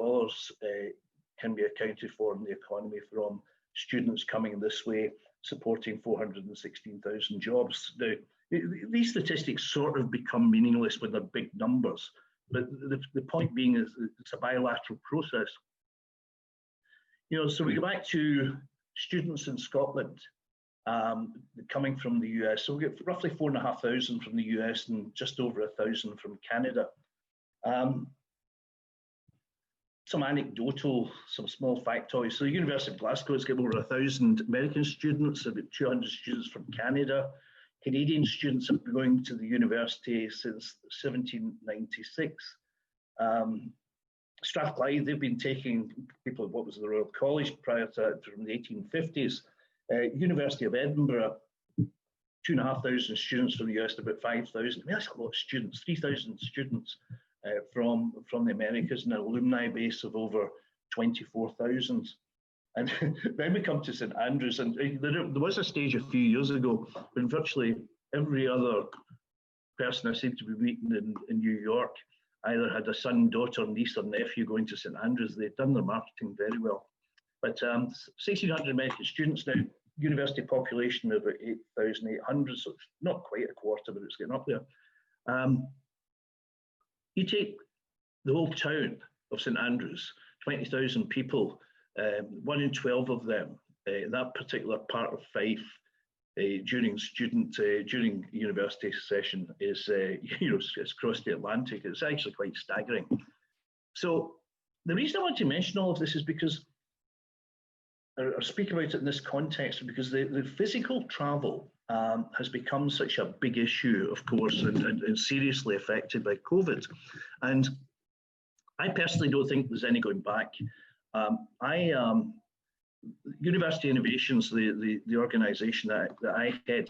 can be accounted for in the economy from students coming this way, supporting 416,000 jobs. Now, these statistics sort of become meaningless when they're big numbers, but the point being is it's a bilateral process. So we go back to students in Scotland coming from the US. So we get roughly 4,500 from the US and just over 1,000 from Canada. Some anecdotal, some small factoids. So the University of Glasgow has got over 1,000 American students, about 200 students from Canada. Canadian students have been going to the university since 1796. Strathclyde, they've been taking people of what was the Royal College prior to that from the 1850s. University of Edinburgh, 2,500 students from the US, about 5,000. I mean, that's a lot of students, 3,000 students from the Americas, and an alumni base of over 24,000. And then we come to St Andrews, and there was a stage a few years ago when virtually every other person I seem to be meeting in New York either had a son, daughter, niece, or nephew going to St Andrews. They'd done their marketing very well. But 1,600 American students now, university population of about 8,800, so it's not quite a quarter, but it's getting up there. You take the whole town of St Andrews, 20,000 people, 1 in 12 of them, that particular part of Fife, during university session is, it's across the Atlantic. It's actually quite staggering. So the reason I want to mention all of this is because, or speak about it in this context, because the physical travel has become such a big issue, of course, and seriously affected by COVID. And I personally don't think there's any going back. University Innovations, the organisation that I head,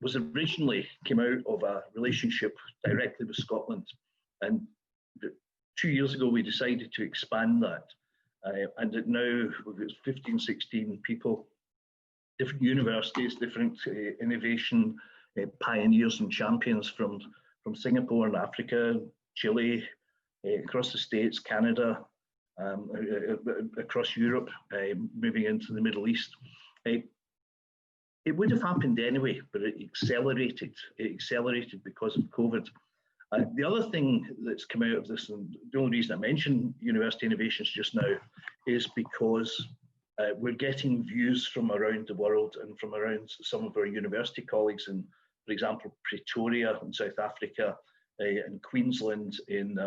was originally came out of a relationship directly with Scotland. And 2 years ago, we decided to expand that. And now we've got 15, 16 people, different universities, different innovation pioneers and champions from Singapore and Africa, Chile, across the States, Canada, across Europe, moving into the Middle East. It would have happened anyway, but it accelerated. It accelerated because of COVID. The other thing that's come out of this, and the only reason I mention University Innovations just now, is because we're getting views from around the world and from around some of our university colleagues in, for example, Pretoria in South Africa, in Queensland, in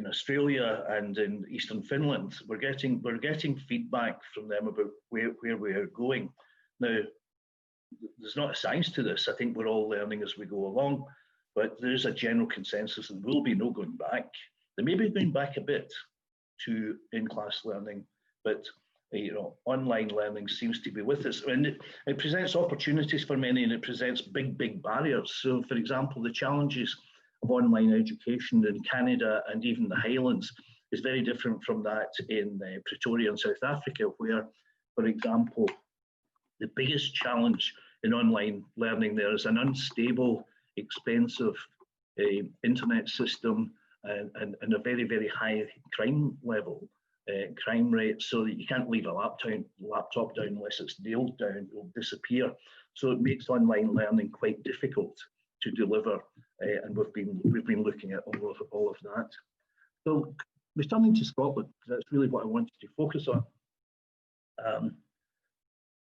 Australia, and in Eastern Finland. We're getting feedback from them about where we are going. Now, there's not a science to this. I think we're all learning as we go along, but there is a general consensus and there will be no going back. There may be going back a bit to in-class learning, but online learning seems to be with us. And it presents opportunities for many, and it presents big barriers. So, for example, the challenges of online education in Canada and even the Highlands is very different from that in Pretoria in South Africa, where, for example, the biggest challenge in online learning there is an unstable, expensive internet system and a very high crime level. crime rates, so that you can't leave a laptop down unless it's nailed down, it will disappear. So it makes online learning quite difficult to deliver, and we've been looking at all of that. So returning to Scotland, that's really what I wanted to focus on.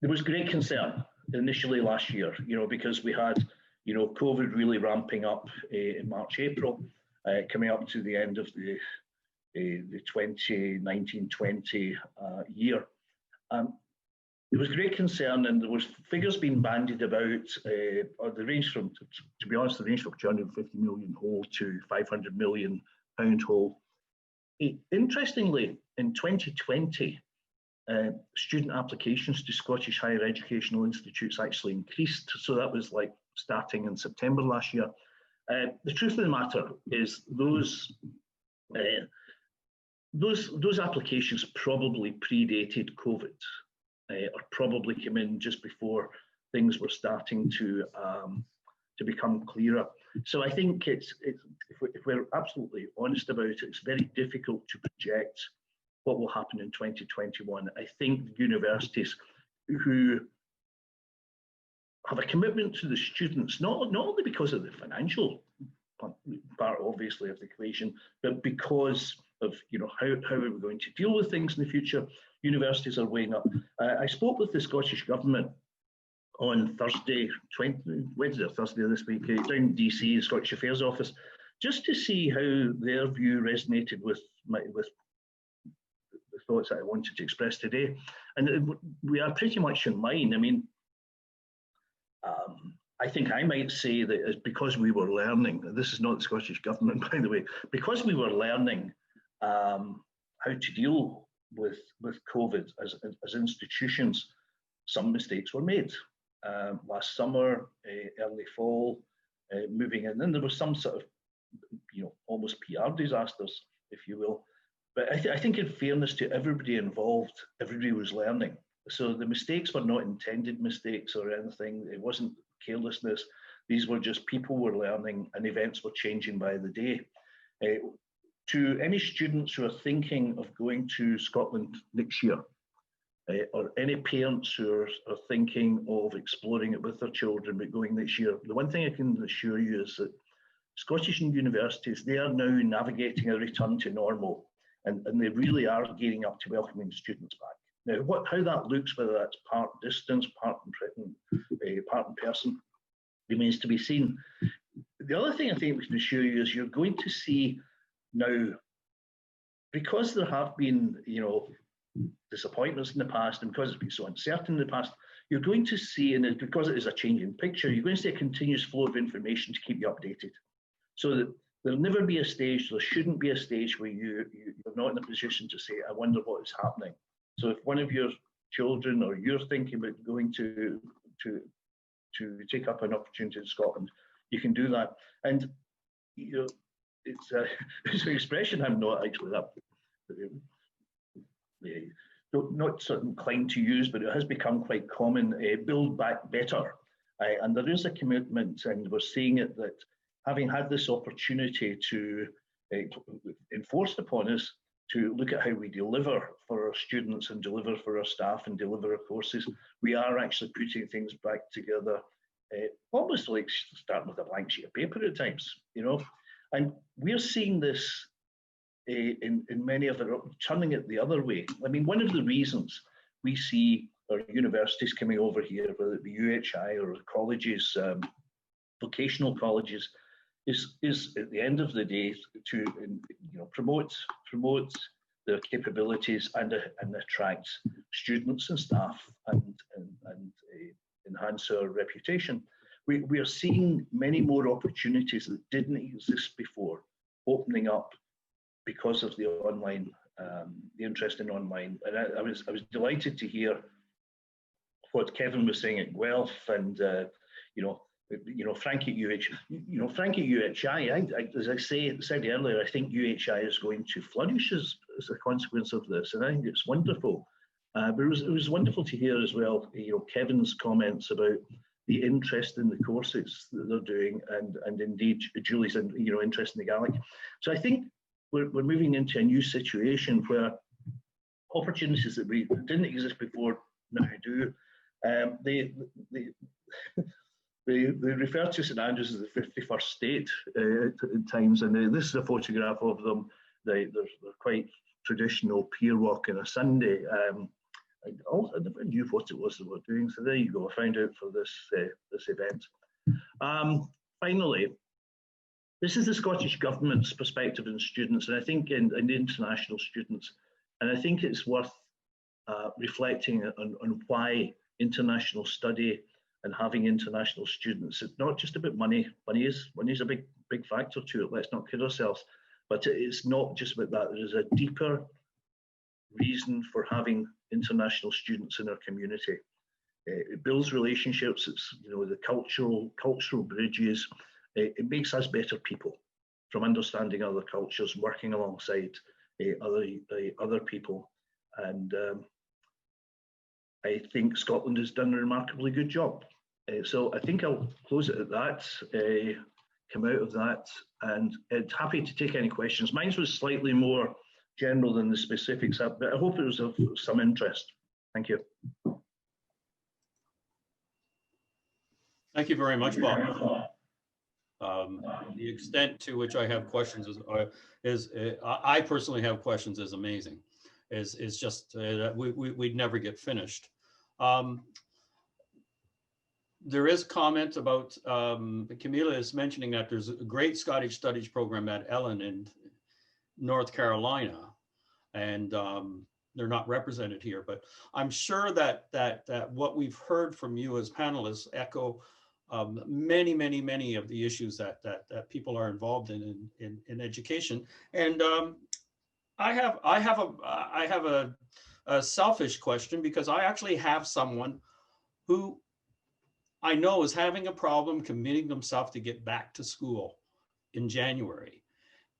There was great concern initially last year, because we had, COVID really ramping up in March, April, coming up to the end of the 2019-20 year. There was great concern, and there was figures being bandied about, or the range from, to be honest, the range from 250 million hole to 500 million pound hole. Interestingly, in 2020, student applications to Scottish higher educational institutes actually increased. So that was like starting in September last year. The truth of the matter is those applications probably predated COVID, or probably came in just before things were starting to become clearer. So I think if we're absolutely honest about it, it's very difficult to project what will happen in 2021. I think universities who have a commitment to the students, not only because of the financial part, obviously, of the equation, but because of how are we going to deal with things in the future. Universities are weighing up. I spoke with the Scottish Government on Thursday, Wednesday or Thursday this week, down in DC, the Scottish Affairs Office, just to see how their view resonated with the thoughts that I wanted to express today. And we are pretty much in line. I mean, I think I might say that it's because we were learning, this is not the Scottish Government, by the way, because we were learning how to deal with COVID as institutions, some mistakes were made. Last summer, early fall, moving in, and there was some sort of, almost PR disasters, if you will. But I think in fairness to everybody involved, everybody was learning. So the mistakes were not intended mistakes or anything. It wasn't carelessness. These were just people were learning, and events were changing by the day. To any students who are thinking of going to Scotland next year, or any parents who are thinking of exploring it with their children but going next year, the one thing I can assure you is that Scottish universities, they are now navigating a return to normal, and they really are gearing up to welcoming students back. Now, how that looks, whether that's part distance, part in person, remains to be seen. The other thing I think we can assure you is you're going to see now, because there have been, disappointments in the past, and because it's been so uncertain in the past, you're going to see, and because it is a changing picture, you're going to see a continuous flow of information to keep you updated. So that there'll never be a stage, there shouldn't be a stage where you're not in a position to say, I wonder what is happening. So if one of your children, or you're thinking about going to take up an opportunity in Scotland, you can do that. And it's an expression I'm not actually that not sort of inclined to use, but it has become quite common. Build back better, and there is a commitment, and we're seeing it, that having had this opportunity to enforced upon us to look at how we deliver for our students and deliver for our staff and deliver our courses, we are actually putting things back together, almost like starting with a blank sheet of paper at times, And we're seeing this in many of the, turning it the other way. I mean, one of the reasons we see our universities coming over here, whether it be UHI or colleges, vocational colleges, is at the end of the day to promote their capabilities and attract students and staff and enhance our reputation. We are seeing many more opportunities that didn't exist before opening up because of the online, the interest in online. And I was delighted to hear what Kevin was saying at Guelph, and Frank at UHI. As I said earlier, I think UHI is going to flourish as a consequence of this, and I think it's wonderful. But it was wonderful to hear as well, Kevin's comments about the interest in the courses that they're doing, and indeed Julie's interest in the Gaelic. So I think we're moving into a new situation where opportunities that we didn't exist before now do. They refer to St Andrews as the 51st state at times, and this is a photograph of them. They're quite traditional pier walk on a Sunday. I never knew what it was they were doing, so there you go. I found out for this event. Finally, this is the Scottish Government's perspective on students, and I think in international students, and I think it's worth reflecting on why international study and having international students. It's not just about money. Money is a big factor to it. Let's not kid ourselves. But it's not just about that. There is a deeper reason for having international students in our community. It builds relationships. It's the cultural bridges. It makes us better people from understanding other cultures, working alongside other people, and I think Scotland has done a remarkably good job. So I think I'll close it at that, come out of that, and happy to take any questions. Mine was slightly more general than the specifics, but I hope it was of some interest. Thank you. Thank you very much, Bob. The extent to which I have questions is I personally have questions is amazing. Is just we'd never get finished. There is comment about Camilla is mentioning that there's a great Scottish Studies program at Ellen in North Carolina, and they're not represented here, but I'm sure that what we've heard from you as panelists echo many of the issues that people are involved in education. And I have a selfish question, because I actually have someone who I know is having a problem committing themselves to get back to school in January.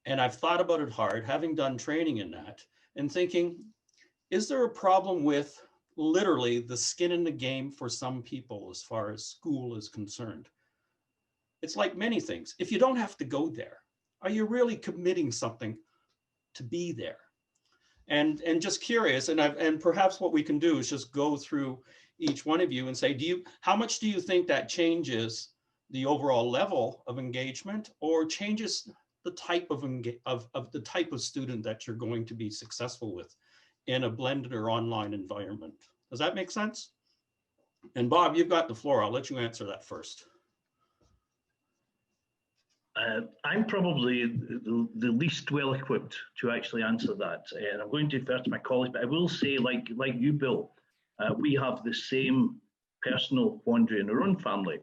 And I've thought about it hard, having done training in that, and thinking, is there a problem with literally the skin in the game for some people as far as school is concerned? It's like many things. If you don't have to go there, are you really committing something to be there? And just curious, and perhaps what we can do is just go through each one of you and say, how much do you think that changes the overall level of engagement, or changes the type of the type of student that you're going to be successful with in a blended or online environment? Does that make sense? And Bob, you've got the floor. I'll let you answer that first. I'm probably the least well equipped to actually answer that, and I'm going to defer to my colleagues. But I will say, like you, Bill, we have the same personal quandary in our own family,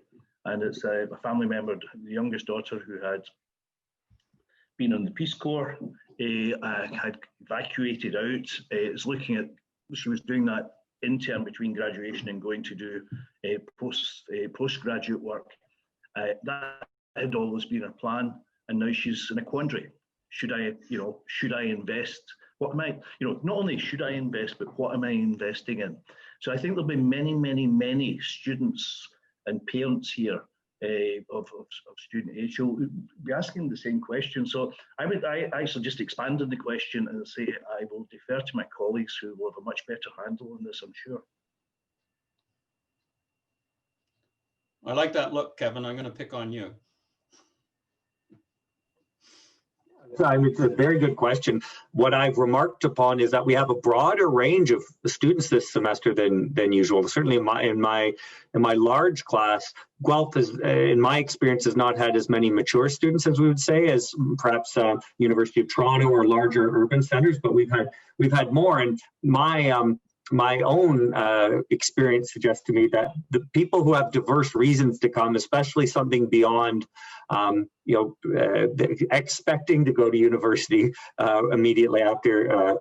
and it's a family member, the youngest daughter, who had been on the Peace Corps, had evacuated out. Is looking at, she was doing that intern between graduation and going to do postgraduate work. That had always been her plan, and now she's in a quandary. Should I invest? What am I, not only should I invest, but what am I investing in? So I think there'll be many students and parents here of student age who'll be asking the same question. So I actually just expanded the question and say I will defer to my colleagues who will have a much better handle on this, I'm sure. I like that look, Kevin. I'm going to pick on you. It's a very good question. What I've remarked upon is that we have a broader range of students this semester than usual. Certainly in my large class, Guelph is, in my experience, has not had as many mature students as we would say as perhaps University of Toronto or larger urban centers, but we've had more. And my own experience suggests to me that the people who have diverse reasons to come, especially something beyond, expecting to go to university immediately after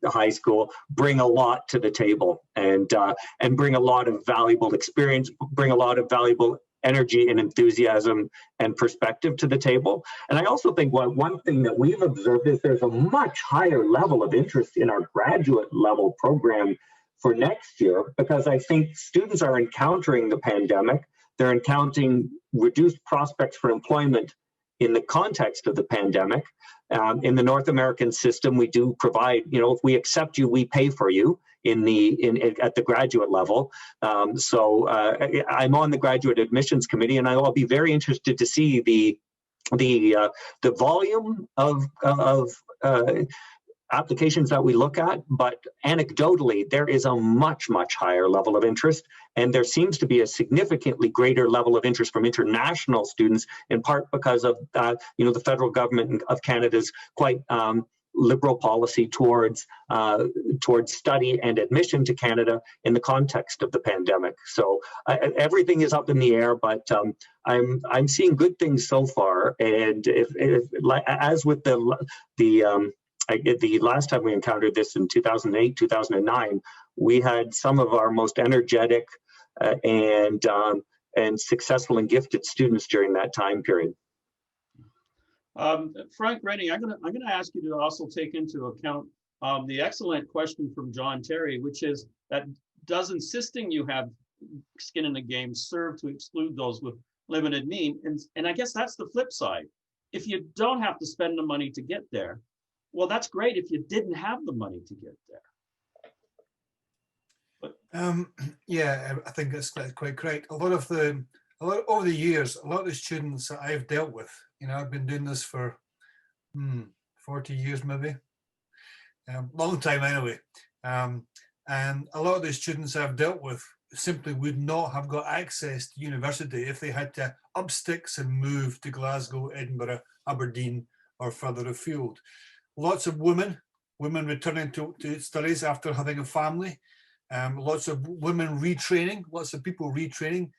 high school, bring a lot to the table and bring a lot of valuable experience, bring a lot of valuable energy and enthusiasm and perspective to the table. And I also think one thing that we've observed is there's a much higher level of interest in our graduate level program for next year, because I think students are encountering the pandemic. They're encountering reduced prospects for employment in the context of the pandemic. In the North American system, we do provide, if we accept you, we pay for you at the graduate level. So I'm on the graduate admissions committee, and I'll be very interested to see the volume of applications that we look at, but anecdotally, there is a much, much higher level of interest, and there seems to be a significantly greater level of interest from international students, in part because of the federal government of Canada's quite liberal policy towards study and admission to Canada in the context of the pandemic. So everything is up in the air, but I'm seeing good things so far. And as with the last time we encountered this in 2008, 2009, we had some of our most energetic and successful and gifted students during that time period. Frank, Rennie, I'm gonna ask you to also take into account the excellent question from John Terry, which is that does insisting you have skin in the game serve to exclude those with limited means? And I guess that's the flip side. If you don't have to spend the money to get there, well, that's great if you didn't have the money to get there. Yeah, I think that's quite correct. Over the years, a lot of the students that I've dealt with, I've been doing this for 40 years maybe, long time anyway. And a lot of the students I've dealt with simply would not have got access to university if they had to up sticks and move to Glasgow, Edinburgh, Aberdeen, or further afield. Lots of women returning to studies after having a family. Lots of women retraining, lots of people retraining,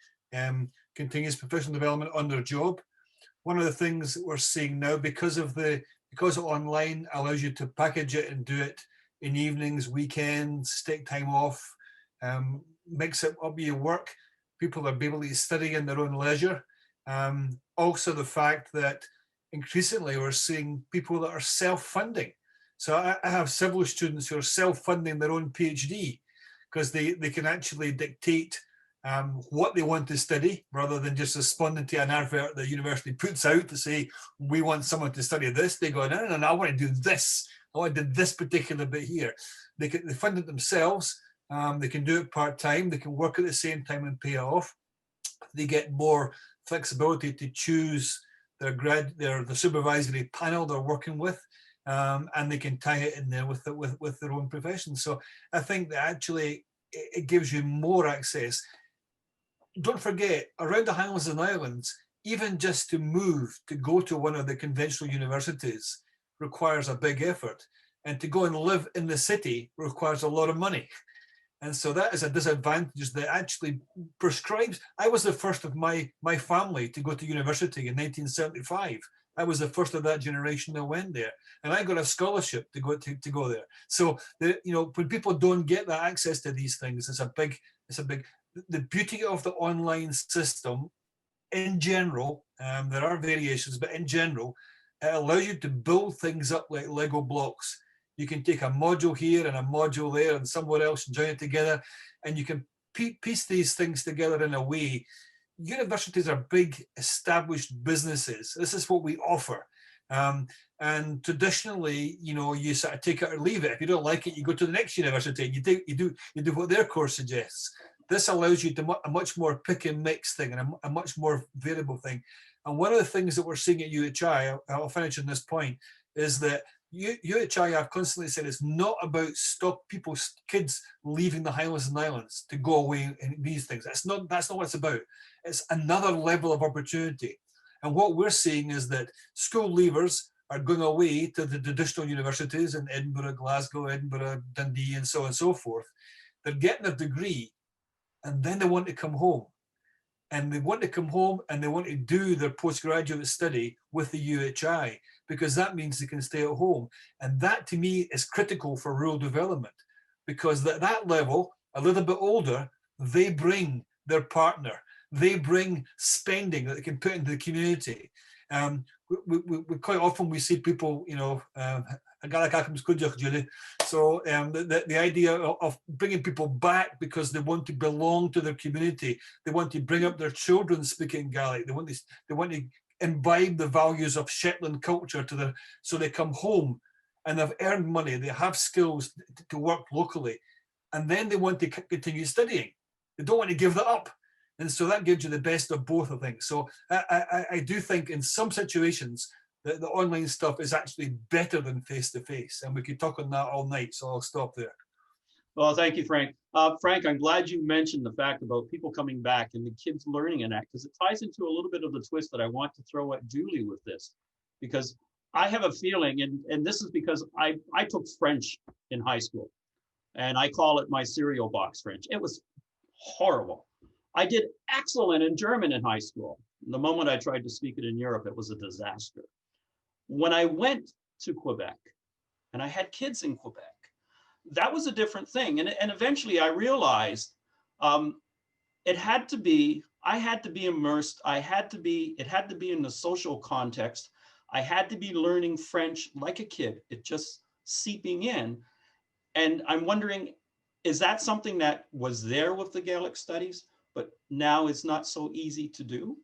continuous professional development on their job. One of the things that we're seeing now, because online allows you to package it and do it in evenings, weekends, take time off, mix it up with your work. People are able to study in their own leisure. Also the fact that increasingly we're seeing people that are self-funding. So I have several students who are self-funding their own PhD because they can actually dictate what they want to study rather than just responding to an advert the university puts out to say, we want someone to study this. They go, no, I want to do this. I want to do this particular bit here. They fund it themselves. They can do it part-time. They can work at the same time and pay it off. They get more flexibility to choose the supervisory panel they're working with, and they can tie it in there with their own profession. So I think that actually it gives you more access. Don't forget, around the Highlands and Islands, even just to move to go to one of the conventional universities requires a big effort, and to go and live in the city requires a lot of money. And so that is a disadvantage that actually prescribes. I was the first of my family to go to university in 1975. I was the first of that generation that went there, and I got a scholarship to go there. So when people don't get that access to these things, it's a big. The beauty of the online system, in general, there are variations, but in general, it allows you to build things up like Lego blocks. You can take a module here and a module there and somewhere else and join it together, and you can piece these things together in a way. Universities are big established businesses. This is what we offer. And traditionally, you sort of take it or leave it. If you don't like it, you go to the next university and you do what their course suggests. This allows you to a much more pick and mix thing and a much more variable thing. And one of the things that we're seeing at UHI, I'll finish on this point, is that UHI, I've constantly said, it's not about kids leaving the Highlands and Islands to go away in these things. That's not what it's about. It's another level of opportunity. And what we're seeing is that school leavers are going away to the traditional universities in Edinburgh, Glasgow, Edinburgh, Dundee, and so on and so forth. They're getting a degree, and then they want to come home. And they want to come home and they want to do their postgraduate study with the UHI, because that means they can stay at home. And that, to me, is critical for rural development, because at that level, a little bit older, they bring their partner. They bring spending that they can put into the community. We quite often we see people, so the idea of bringing people back because they want to belong to their community, they want to bring up their children speaking Gaelic, they want to imbibe the values of Shetland culture so they come home and they've earned money, they have skills to work locally, and then they want to continue studying. They don't want to give that up. And so that gives you the best of both, I think. So I do think in some situations that the online stuff is actually better than face-to-face. And we could talk on that all night, so I'll stop there. Well, thank you, Frank. Frank, I'm glad you mentioned the fact about people coming back and the kids learning in that, because it ties into a little bit of the twist that I want to throw at Julie with this. Because I have a feeling, and this is because I took French in high school, and I call it my cereal box French. It was horrible. I did excellent in German in high school. The moment I tried to speak it in Europe, it was a disaster. When I went to Quebec, and I had kids in Quebec, that was a different thing. And eventually I realized I had to be immersed. It had to be in the social context. I had to be learning French like a kid, it just seeping in. And I'm wondering, is that something that was there with the Gaelic studies, but now it's not so easy to do?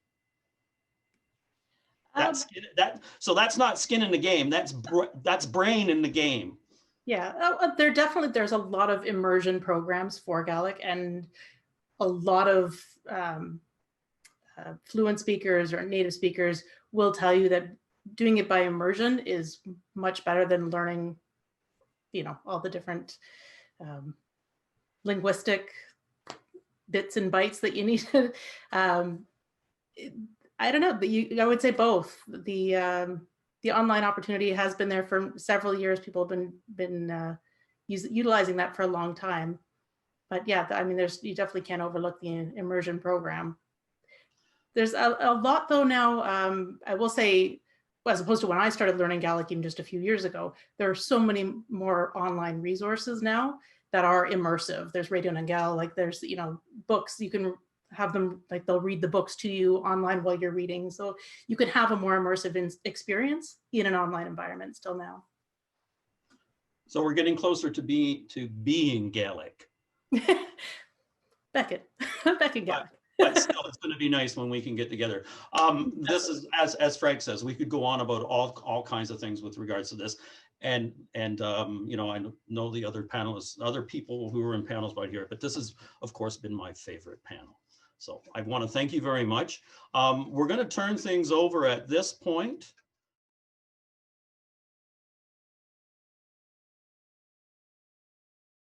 So that's not skin in the game. That's brain in the game. Yeah, there's a lot of immersion programs for Gaelic, and a lot of fluent speakers or native speakers will tell you that doing it by immersion is much better than learning, all the different linguistic bits and bytes that you need. I don't know, I would say both. The online opportunity has been there for several years. People have been utilizing that for a long time. But yeah, I mean, you definitely can't overlook the immersion program. There's a lot though now. I will say, as opposed to when I started learning Gaelic even just a few years ago, there are so many more online resources now that are immersive. There's Radio Nangal, like there's, books. You can have them, like they'll read the books to you online while you're reading. So you can have a more immersive experience in an online environment still now. So we're getting closer to being Gaelic. Beckett Gaelic. But still, it's going to be nice when we can get together. This is, as Frank says, we could go on about all kinds of things with regards to this. And I know the other panelists, other people who were in panels right here, but this has, of course, been my favorite panel. So I want to thank you very much. We're going to turn things over at this point